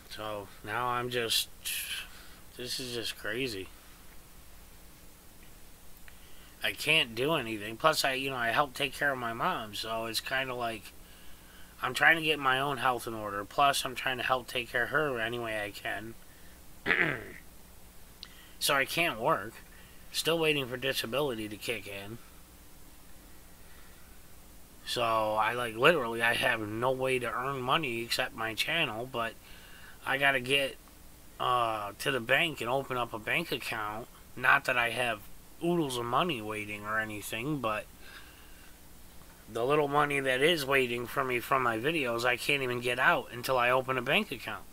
So now I'm just... This is just crazy. I can't do anything. Plus, I help take care of my mom, so it's kind of like I'm trying to get my own health in order. Plus, I'm trying to help take care of her any way I can. So I can't work. Still waiting for disability to kick in. So literally, I have no way to earn money except my channel, but I gotta get to the bank and open up a bank account. Not that I have oodles of money waiting or anything, but the little money that is waiting for me from my videos, I can't even get out until I open a bank account.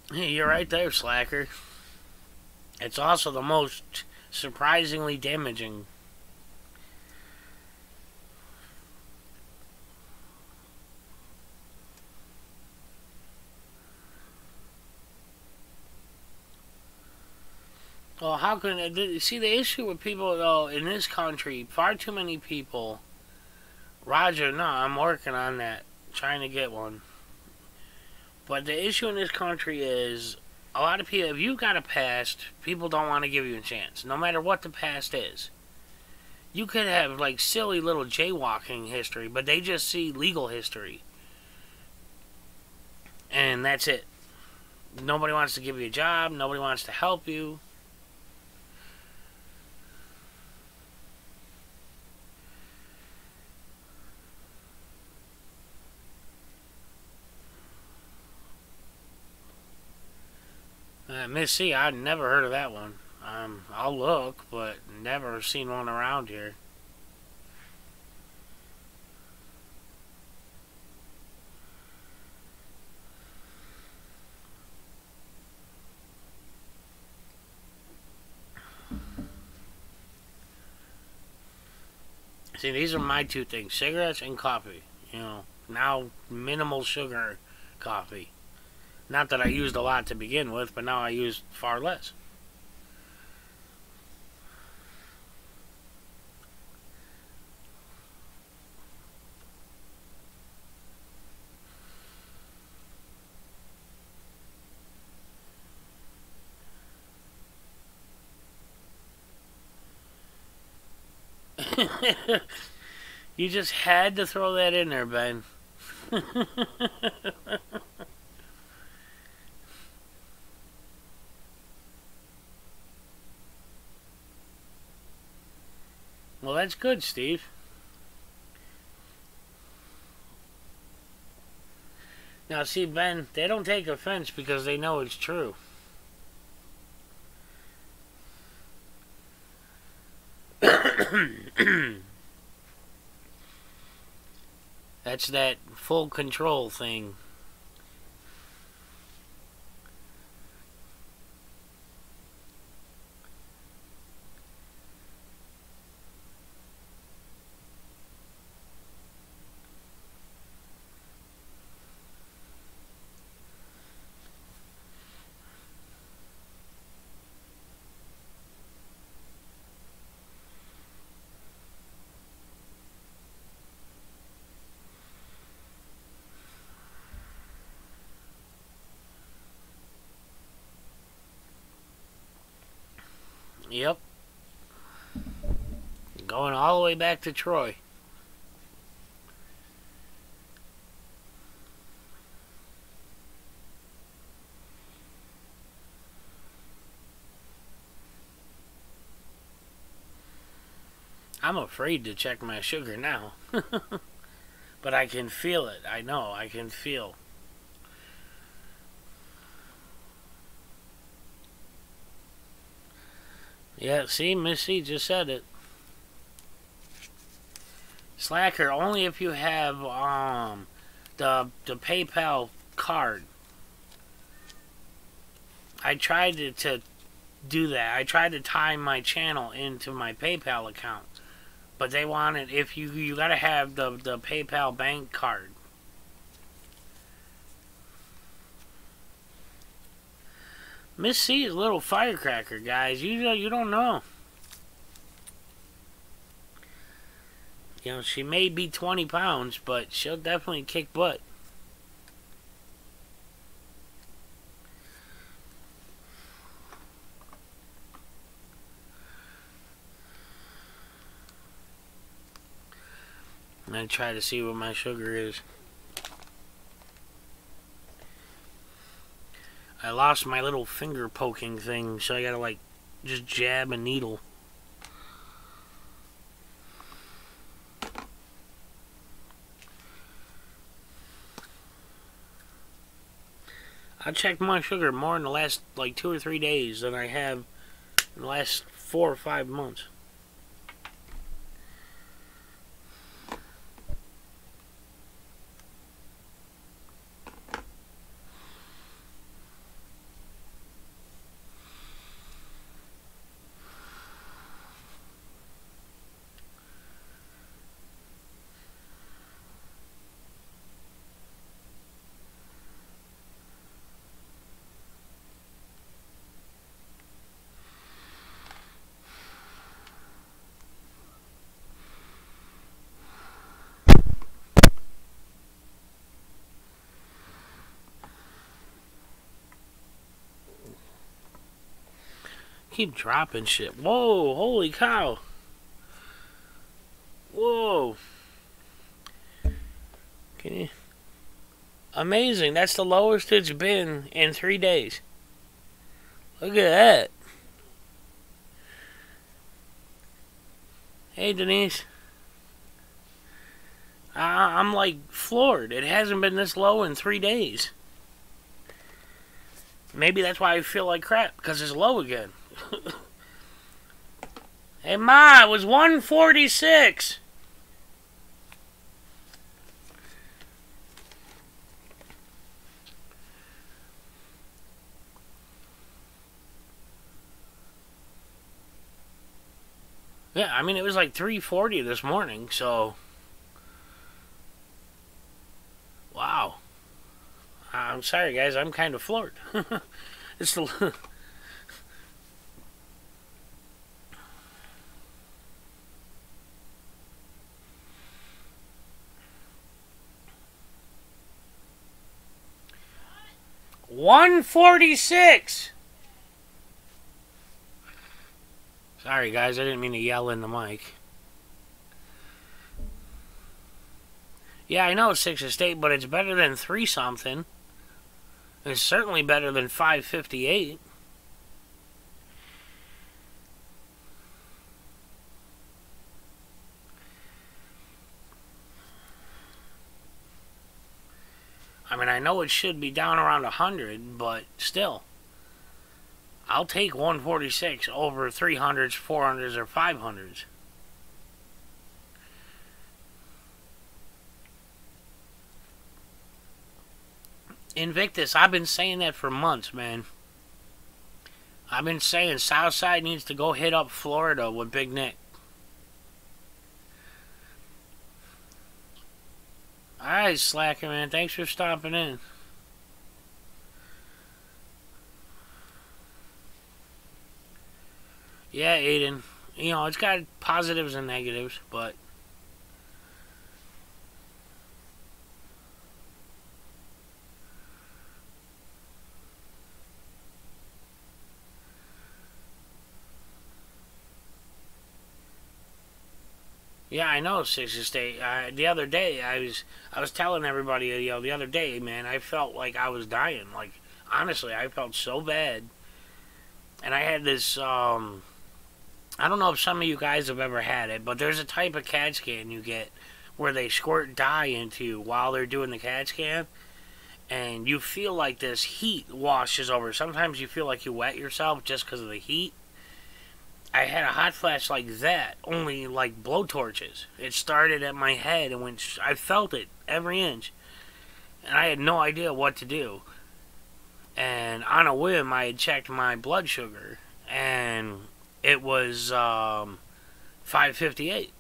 Hey, you're right there, Slacker. It's also the most surprisingly damaging. Well, how can see the issue with people though in this country? Far too many people. Roger, no, I'm working on that, trying to get one. But the issue in this country is a lot of people. If you got a past, people don't want to give you a chance, no matter what the past is. You could have like silly little jaywalking history, but they just see legal history, and that's it. Nobody wants to give you a job. Nobody wants to help you. Miss C, I'd never heard of that one. I'll look, but never seen one around here. See, these are my two things: cigarettes and coffee. You know, now minimal sugar coffee. Not that I used a lot to begin with, but now I use far less. You just had to throw that in there, Ben. Well, that's good, Steve. Now, see, Ben, they don't take offense because they know it's true. That's that full control thing. Yep. Going all the way back to Troy. I'm afraid to check my sugar now. But I can feel it. I know. I can feel. Yeah, see, Missy just said it. Slacker, only if you have the PayPal card. I tried to do that. I tried to tie my channel into my PayPal account, but they wanted, if you gotta have the PayPal bank card. Miss C is a little firecracker, guys. You don't know. You know, she may be 20 pounds, but she'll definitely kick butt. I'm gonna try to see what my sugar is. I lost my little finger poking thing, so I gotta like just jab a needle. I checked my sugar more in the last like 2 or 3 days than I have in the last 4 or 5 months. Keep dropping shit. Whoa, holy cow. Whoa. Can you... Amazing. That's the lowest it's been in 3 days. Look at that. Hey, Denise. I'm like floored. It hasn't been this low in 3 days. Maybe that's why I feel like crap, because it's low again. Hey, Ma, it was 146. Yeah, I mean, it was like 340 this morning, so... Wow. I'm sorry, guys. I'm kind of floored. It's the... 146. Sorry, guys. I didn't mean to yell in the mic. Yeah, I know it's 6 a state, but it's better than 3 something. It's certainly better than 558. I mean, I know it should be down around 100, but still. I'll take 146 over 300s, 400s, or 500s. Invictus, I've been saying that for months, man. I've been saying Southside needs to go hit up Florida with Big Nick. Alright, Slacker, man. Thanks for stopping in. Yeah, Aiden. You know, it's got positives and negatives, but... Yeah, I know, Sixth State. The other day, I was telling everybody, you know, the other day, man, I felt like I was dying. Like, honestly, I felt so bad. And I had this, I don't know if some of you guys have ever had it, but there's a type of CAT scan you get where they squirt dye into you while they're doing the CAT scan. And you feel like this heat washes over. Sometimes you feel like you wet yourself just because of the heat. I had a hot flash like that, only like blowtorches. It started at my head and went. I felt it every inch, and I had no idea what to do. And on a whim, I had checked my blood sugar, and it was 558.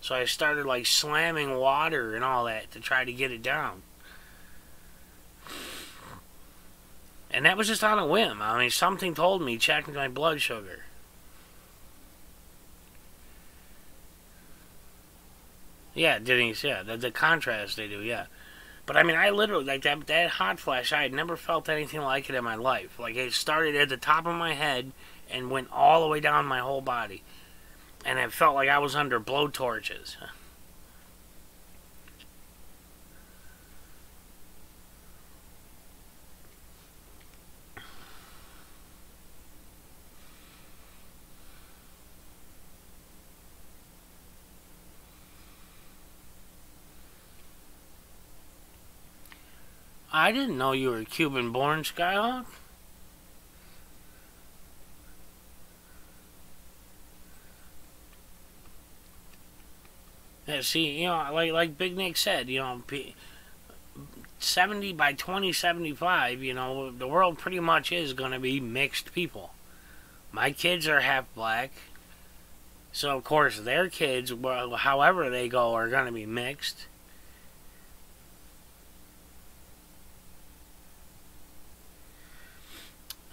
So I started like slamming water and all that to try to get it down. And that was just on a whim. I mean, something told me, check my blood sugar. Yeah, Denise, yeah. The contrast they do, yeah. But I mean, I literally, like that hot flash, I had never felt anything like it in my life. Like, it started at the top of my head and went all the way down my whole body. And it felt like I was under blowtorches. I didn't know you were Cuban-born, Skyhawk. Yeah, see, you know, like Big Nick said, you know, 70 by 2075, you know, the world pretty much is going to be mixed people. My kids are half black, so of course their kids, well, however they go, are going to be mixed.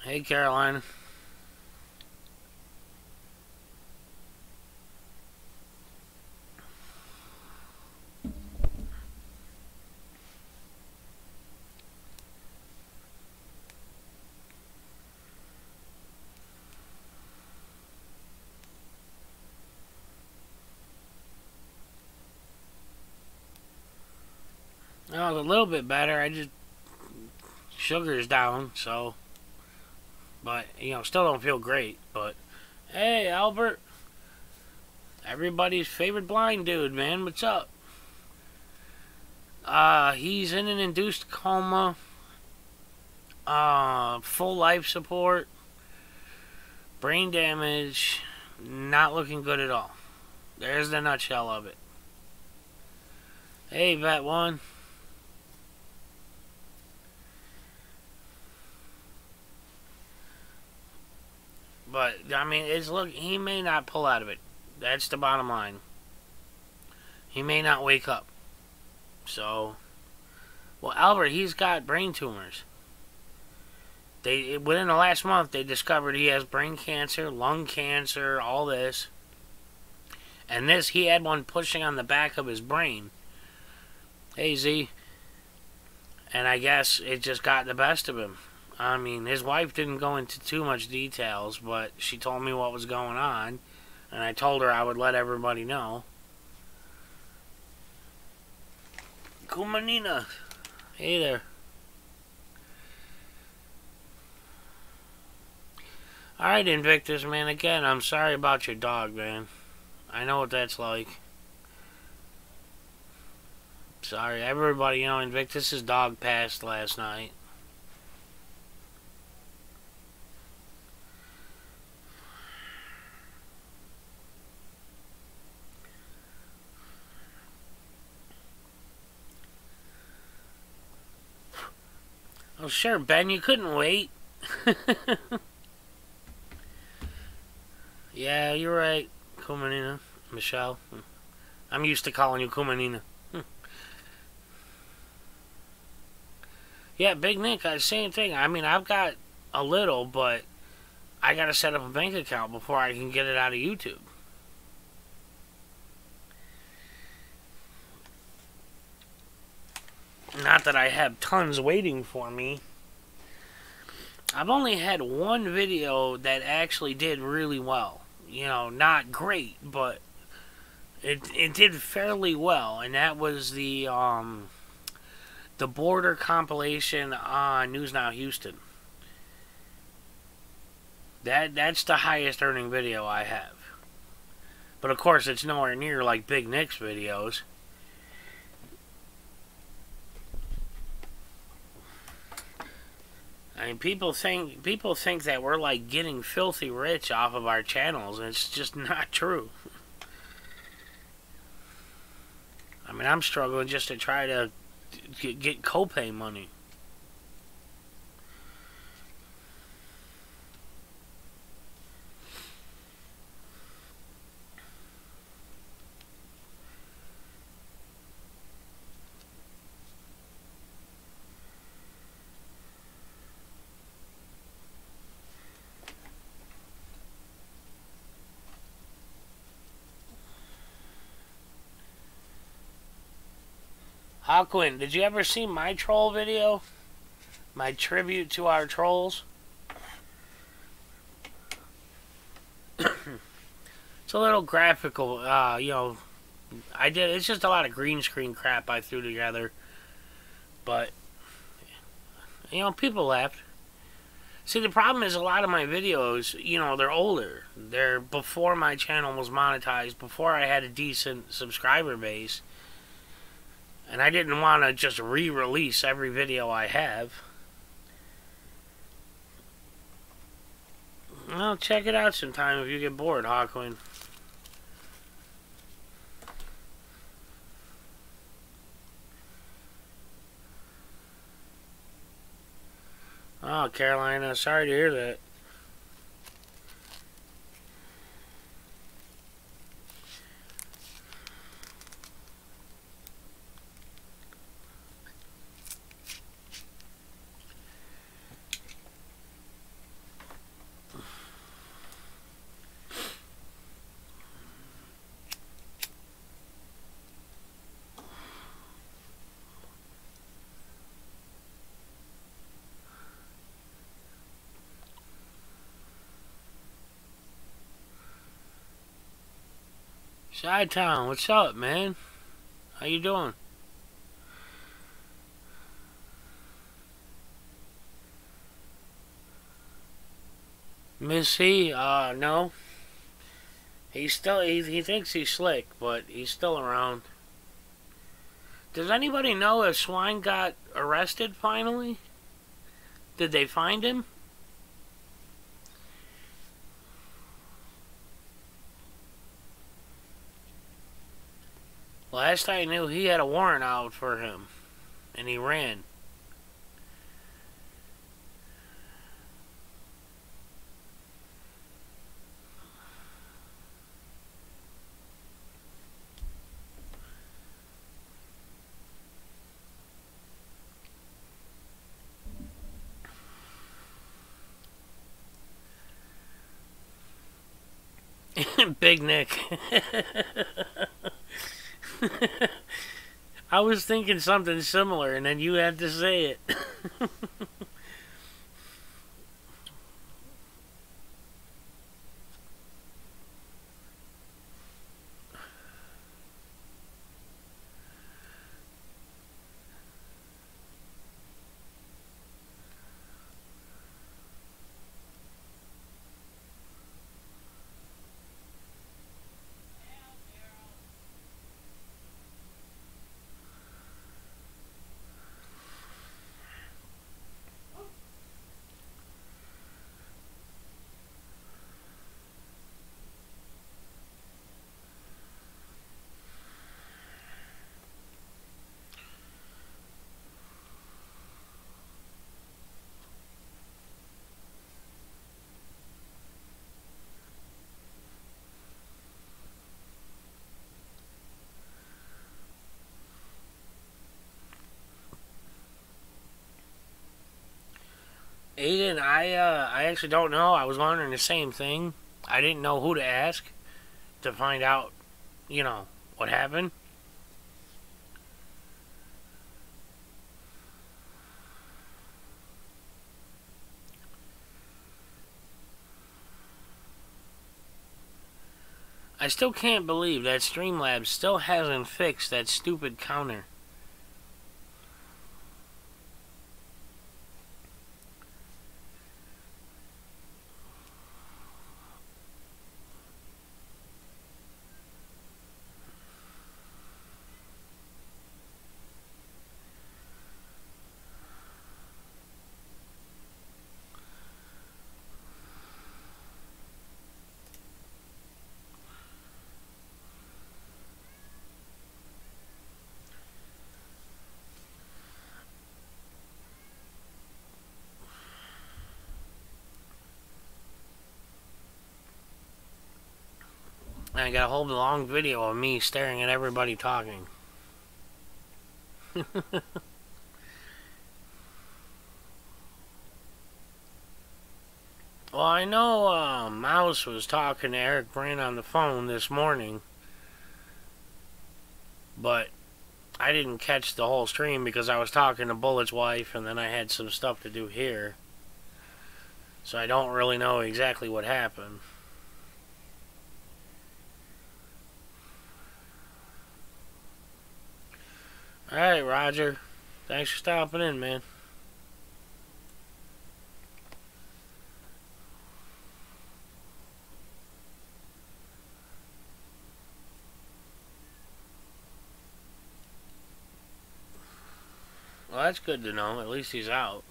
Hey, Caroline. Oh, a little bit better. I just... Sugar's down, so... But, you know, still don't feel great. But, hey, Albert. Everybody's favorite blind dude, man. What's up? He's in an induced coma. Full life support. Brain damage. Not looking good at all. There's the nutshell of it. Hey, Vet One. But, I mean, he may not pull out of it. That's the bottom line. He may not wake up. So, well, Albert, he's got brain tumors. Within the last month, they discovered he has brain cancer, lung cancer, all this. And this, he had one pushing on the back of his brain. Hey, Z. And I guess it just got the best of him. I mean, his wife didn't go into too much details, but she told me what was going on, and I told her I would let everybody know. Kumanina. Hey there. Alright, Invictus, man. Again, I'm sorry about your dog, man. I know what that's like. Sorry, everybody, you know, Invictus's dog passed last night. Oh, sure, Ben, you couldn't wait. Yeah, you're right, Kumanina. Michelle. I'm used to calling you Kumanina. Yeah, Big Nick, same thing. I mean, I've got a little, but I gotta set up a bank account before I can get it out of YouTube. Not that I have tons waiting for me. I've only had one video that actually did really well. You know, not great, but it did fairly well, and that was the border compilation on News Now Houston. That's the highest earning video I have. But of course, it's nowhere near like Big Nick's videos. I mean, people think that we're like getting filthy rich off of our channels, and it's just not true. I mean, I'm struggling just to try to get copay money. Hawkwin, did you ever see my troll video? My tribute to our trolls? It's a little graphical, you know. It's just a lot of green screen crap I threw together. But, you know, people laughed. See, the problem is a lot of my videos, you know, they're older. They're before my channel was monetized, before I had a decent subscriber base. And I didn't want to just re-release every video I have. Well, check it out sometime if you get bored, Hawkwin. Oh, Carolina, sorry to hear that. Chi-Town, what's up, man? How you doing? Missy, no. He's still, he thinks he's slick, but he's still around. Does anybody know if Swine got arrested finally? Did they find him? Last I knew, he had a warrant out for him, and he ran. Big Nick. I was thinking something similar, and then you had to say it. Aiden, I actually don't know. I was wondering the same thing. I didn't know who to ask to find out, you know, what happened. I still can't believe that Streamlabs still hasn't fixed that stupid counter. And I got a whole long video of me staring at everybody talking. Well, I know Mouse was talking to Eric Brand on the phone this morning, but I didn't catch the whole stream because I was talking to Bullet's wife and then I had some stuff to do here. So I don't really know exactly what happened. Alright, Roger. Thanks for stopping in, man. Well, that's good to know. At least he's out.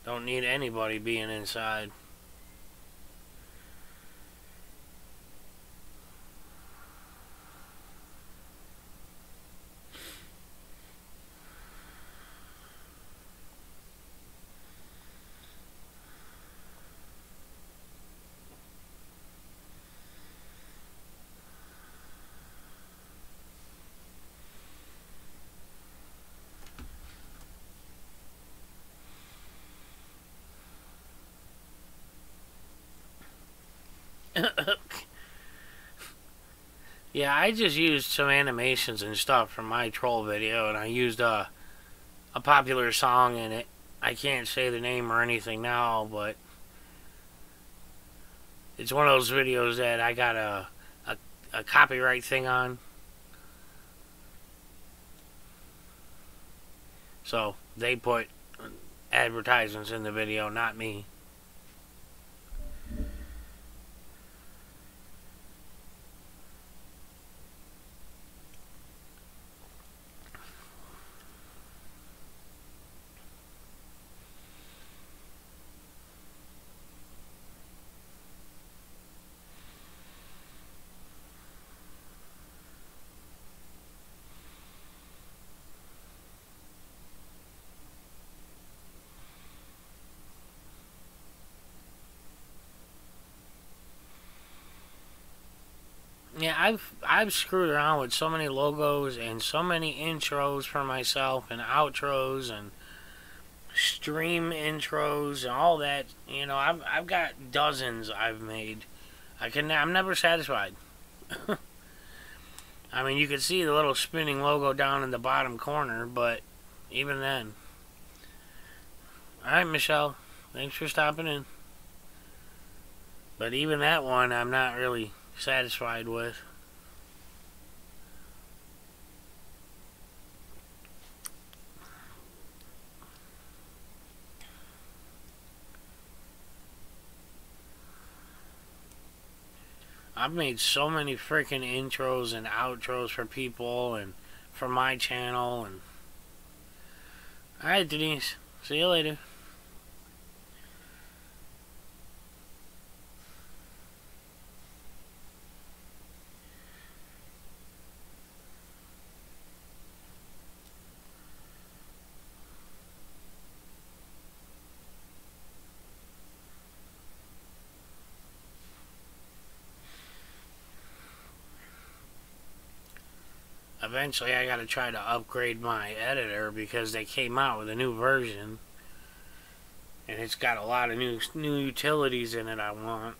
Don't need anybody being inside. Yeah, I just used some animations and stuff from my troll video, and I used a popular song in it. I can't say the name or anything now, but it's one of those videos that I got a copyright thing on. So they put advertisements in the video, not me. Yeah, I've screwed around with so many logos and so many intros for myself and outros and stream intros and all that. You know, I've got dozens I've made. I'm never satisfied. I mean, you can see the little spinning logo down in the bottom corner, but even then. Alright, Michelle. Thanks for stopping in. But even that one, I'm not really satisfied with. I've made so many freaking intros and outros for people and for my channel. And alright, Denise. See you later. eventually I gotta try to upgrade my editor because they came out with a new version. And it's got a lot of new utilities in it I want.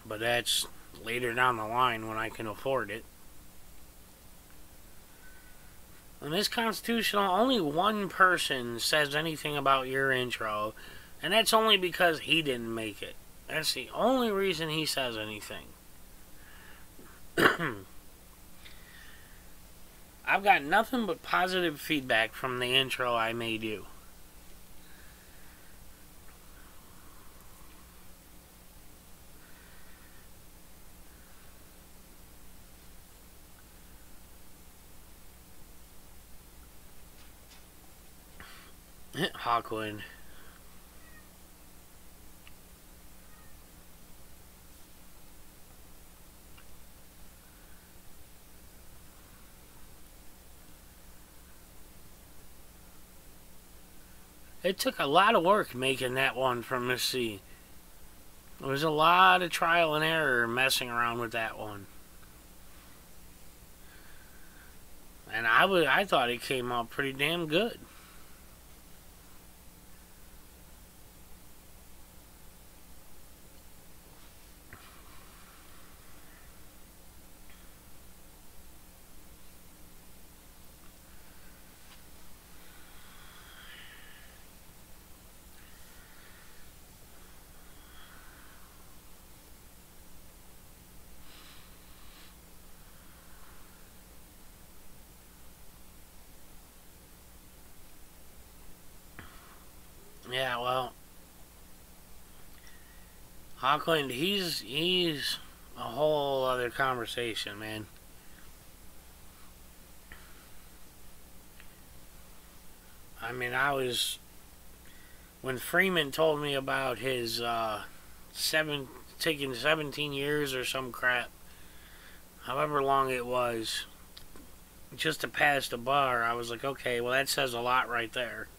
But that's later down the line when I can afford it. In this Constitutional, only one person says anything about your intro, and that's only because he didn't make it. That's the only reason he says anything. I've got nothing but positive feedback from the intro I made you. Hawkwind. It took a lot of work making that one from the sea. There was a lot of trial and error messing around with that one. And I thought it came out pretty damn good. Yeah, well, Hawkwind, he's a whole other conversation, man. I mean, when Freeman told me about his taking 17 years or some crap, however long it was, just to pass the bar, I was like, okay, well, that says a lot right there.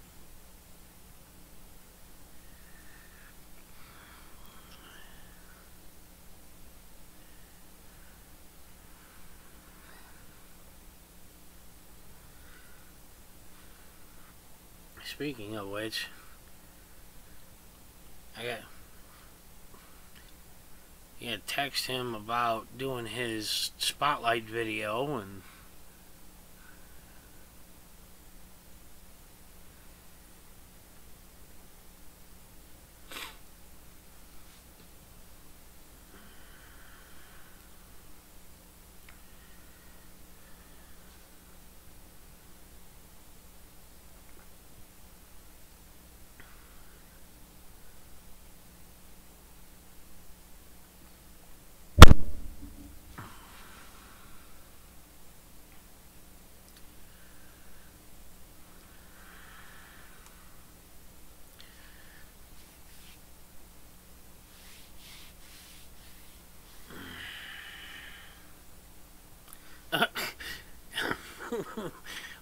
Speaking of which, I got text him about doing his spotlight video, and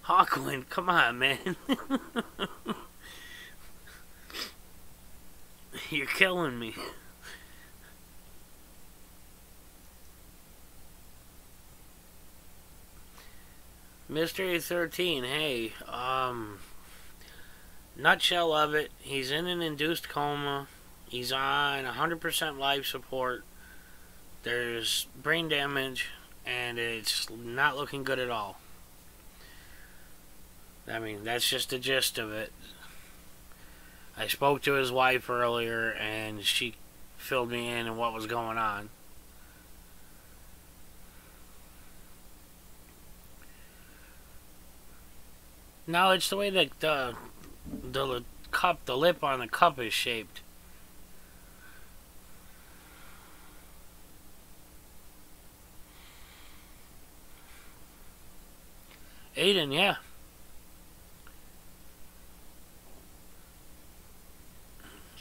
Hawkwind, come on, man. You're killing me. Mystery 13, hey, nutshell of it, he's in an induced coma. He's on 100% life support. There's brain damage, and it's not looking good at all. I mean, that's just the gist of it. I spoke to his wife earlier, and she filled me in on what was going on. No, it's the way that the lip on the cup is shaped. Aiden, yeah.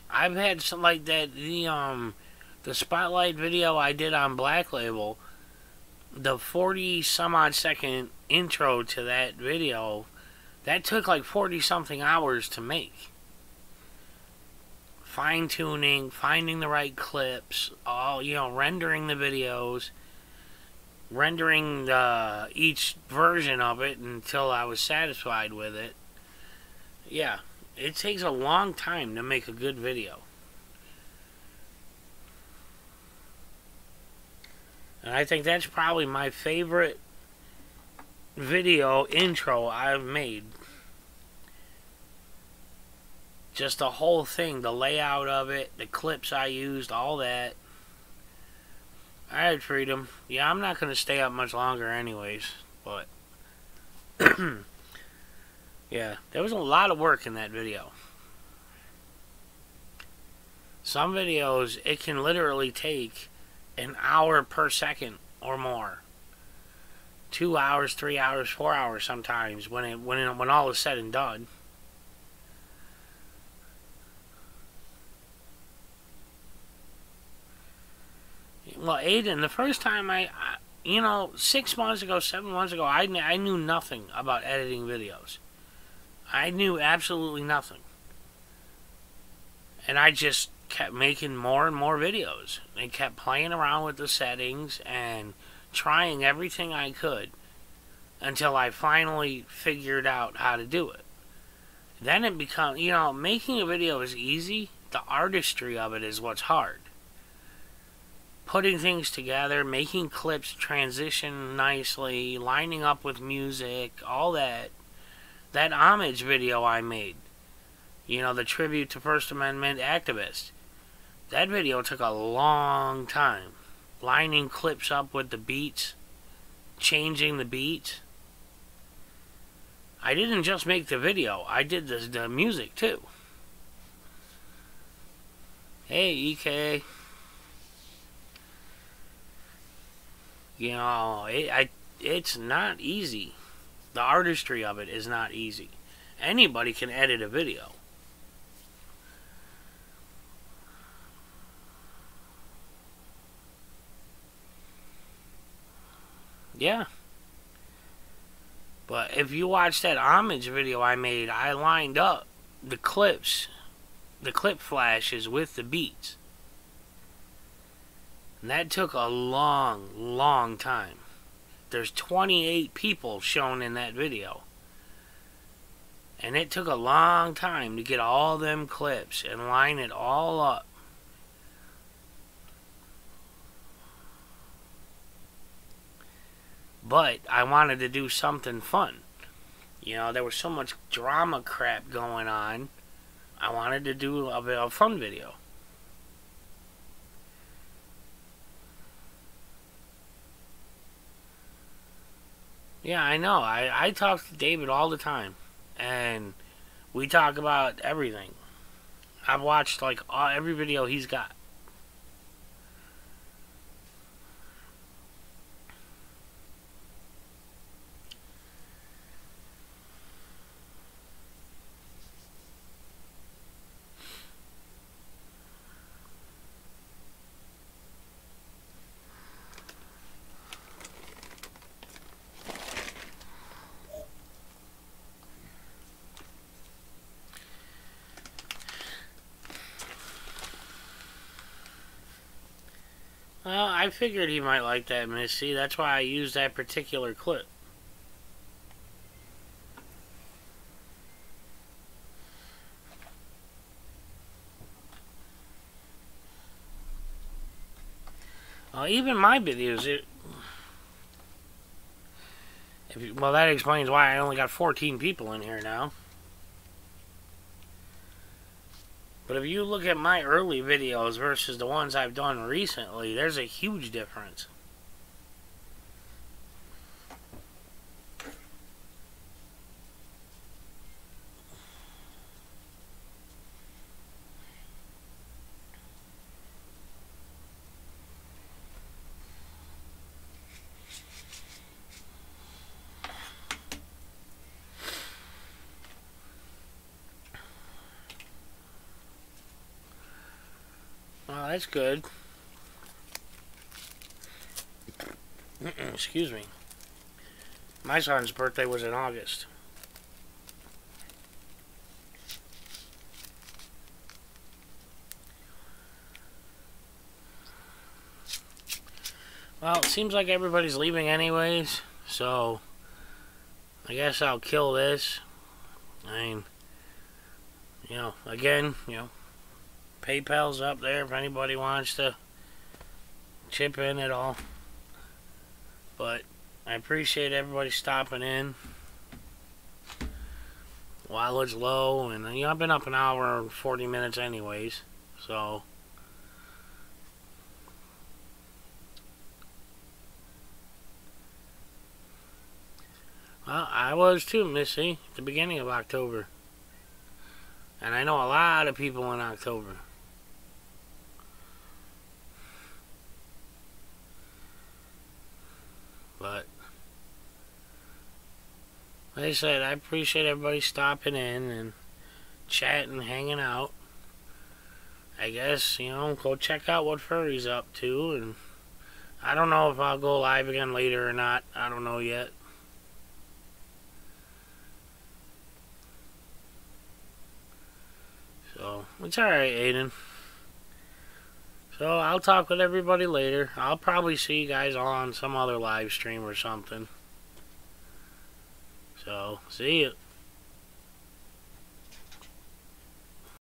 I've had something like that. The spotlight video I did on Black Label, the 40 some odd second intro to that video, that took like 40 something hours to make. Fine tuning, finding the right clips, all, rendering the videos. rendering each version of it until I was satisfied with it. Yeah, it takes a long time to make a good video. And I think that's probably my favorite video intro I've made. Just the whole thing, the layout of it, the clips I used, all that. Alright, Freedom. Yeah, I'm not going to stay up much longer anyways, but yeah, there was a lot of work in that video. Some videos, it can literally take an hour per second or more. 2 hours, 3 hours, 4 hours sometimes when all is said and done. Well, Aiden, the first time you know, 6 months ago, 7 months ago, I knew nothing about editing videos. I knew absolutely nothing. And I just kept making more and more videos. And kept playing around with the settings and trying everything I could until I finally figured out how to do it. Then it becomes, you know, making a video is easy. The artistry of it is what's hard. Putting things together, making clips transition nicely, lining up with music, all that. That homage video I made, you know, the tribute to First Amendment activists. That video took a long time. Lining clips up with the beats, changing the beats. I didn't just make the video, I did the music too. Hey, EK. You know, it's not easy. The artistry of it is not easy. Anybody can edit a video. Yeah. But if you watch that homage video I made, I lined up the clips, the clip flashes with the beats. And that took a long, long time. There's 28 people shown in that video. And it took a long time to get all them clips and line it all up. But I wanted to do something fun. You know, there was so much drama crap going on. I wanted to do a fun video. Yeah, I know. I talk to David all the time. And we talk about everything. I've watched like every video he's got. Well, I figured he might like that, Missy. That's why I used that particular clip. Well, even my videos, well, that explains why I only got 14 people in here now. But if you look at my early videos versus the ones I've done recently, there's a huge difference. Well, that's good. Excuse me. My son's birthday was in August. Well, it seems like everybody's leaving anyways, so I guess I'll kill this. I mean, again, PayPal's up there if anybody wants to chip in at all. But I appreciate everybody stopping in while it's low, and I've been up an hour and 40 minutes anyways, so well, I was too, Missy, at the beginning of October, and I know a lot of people in October. But like I said, I appreciate everybody stopping in and chatting, hanging out. I guess, go check out what Furry's up to, and I don't know if I'll go live again later or not. I don't know yet. So, it's alright, Aiden. So, I'll talk with everybody later. I'll probably see you guys all on some other live stream or something. So, see you.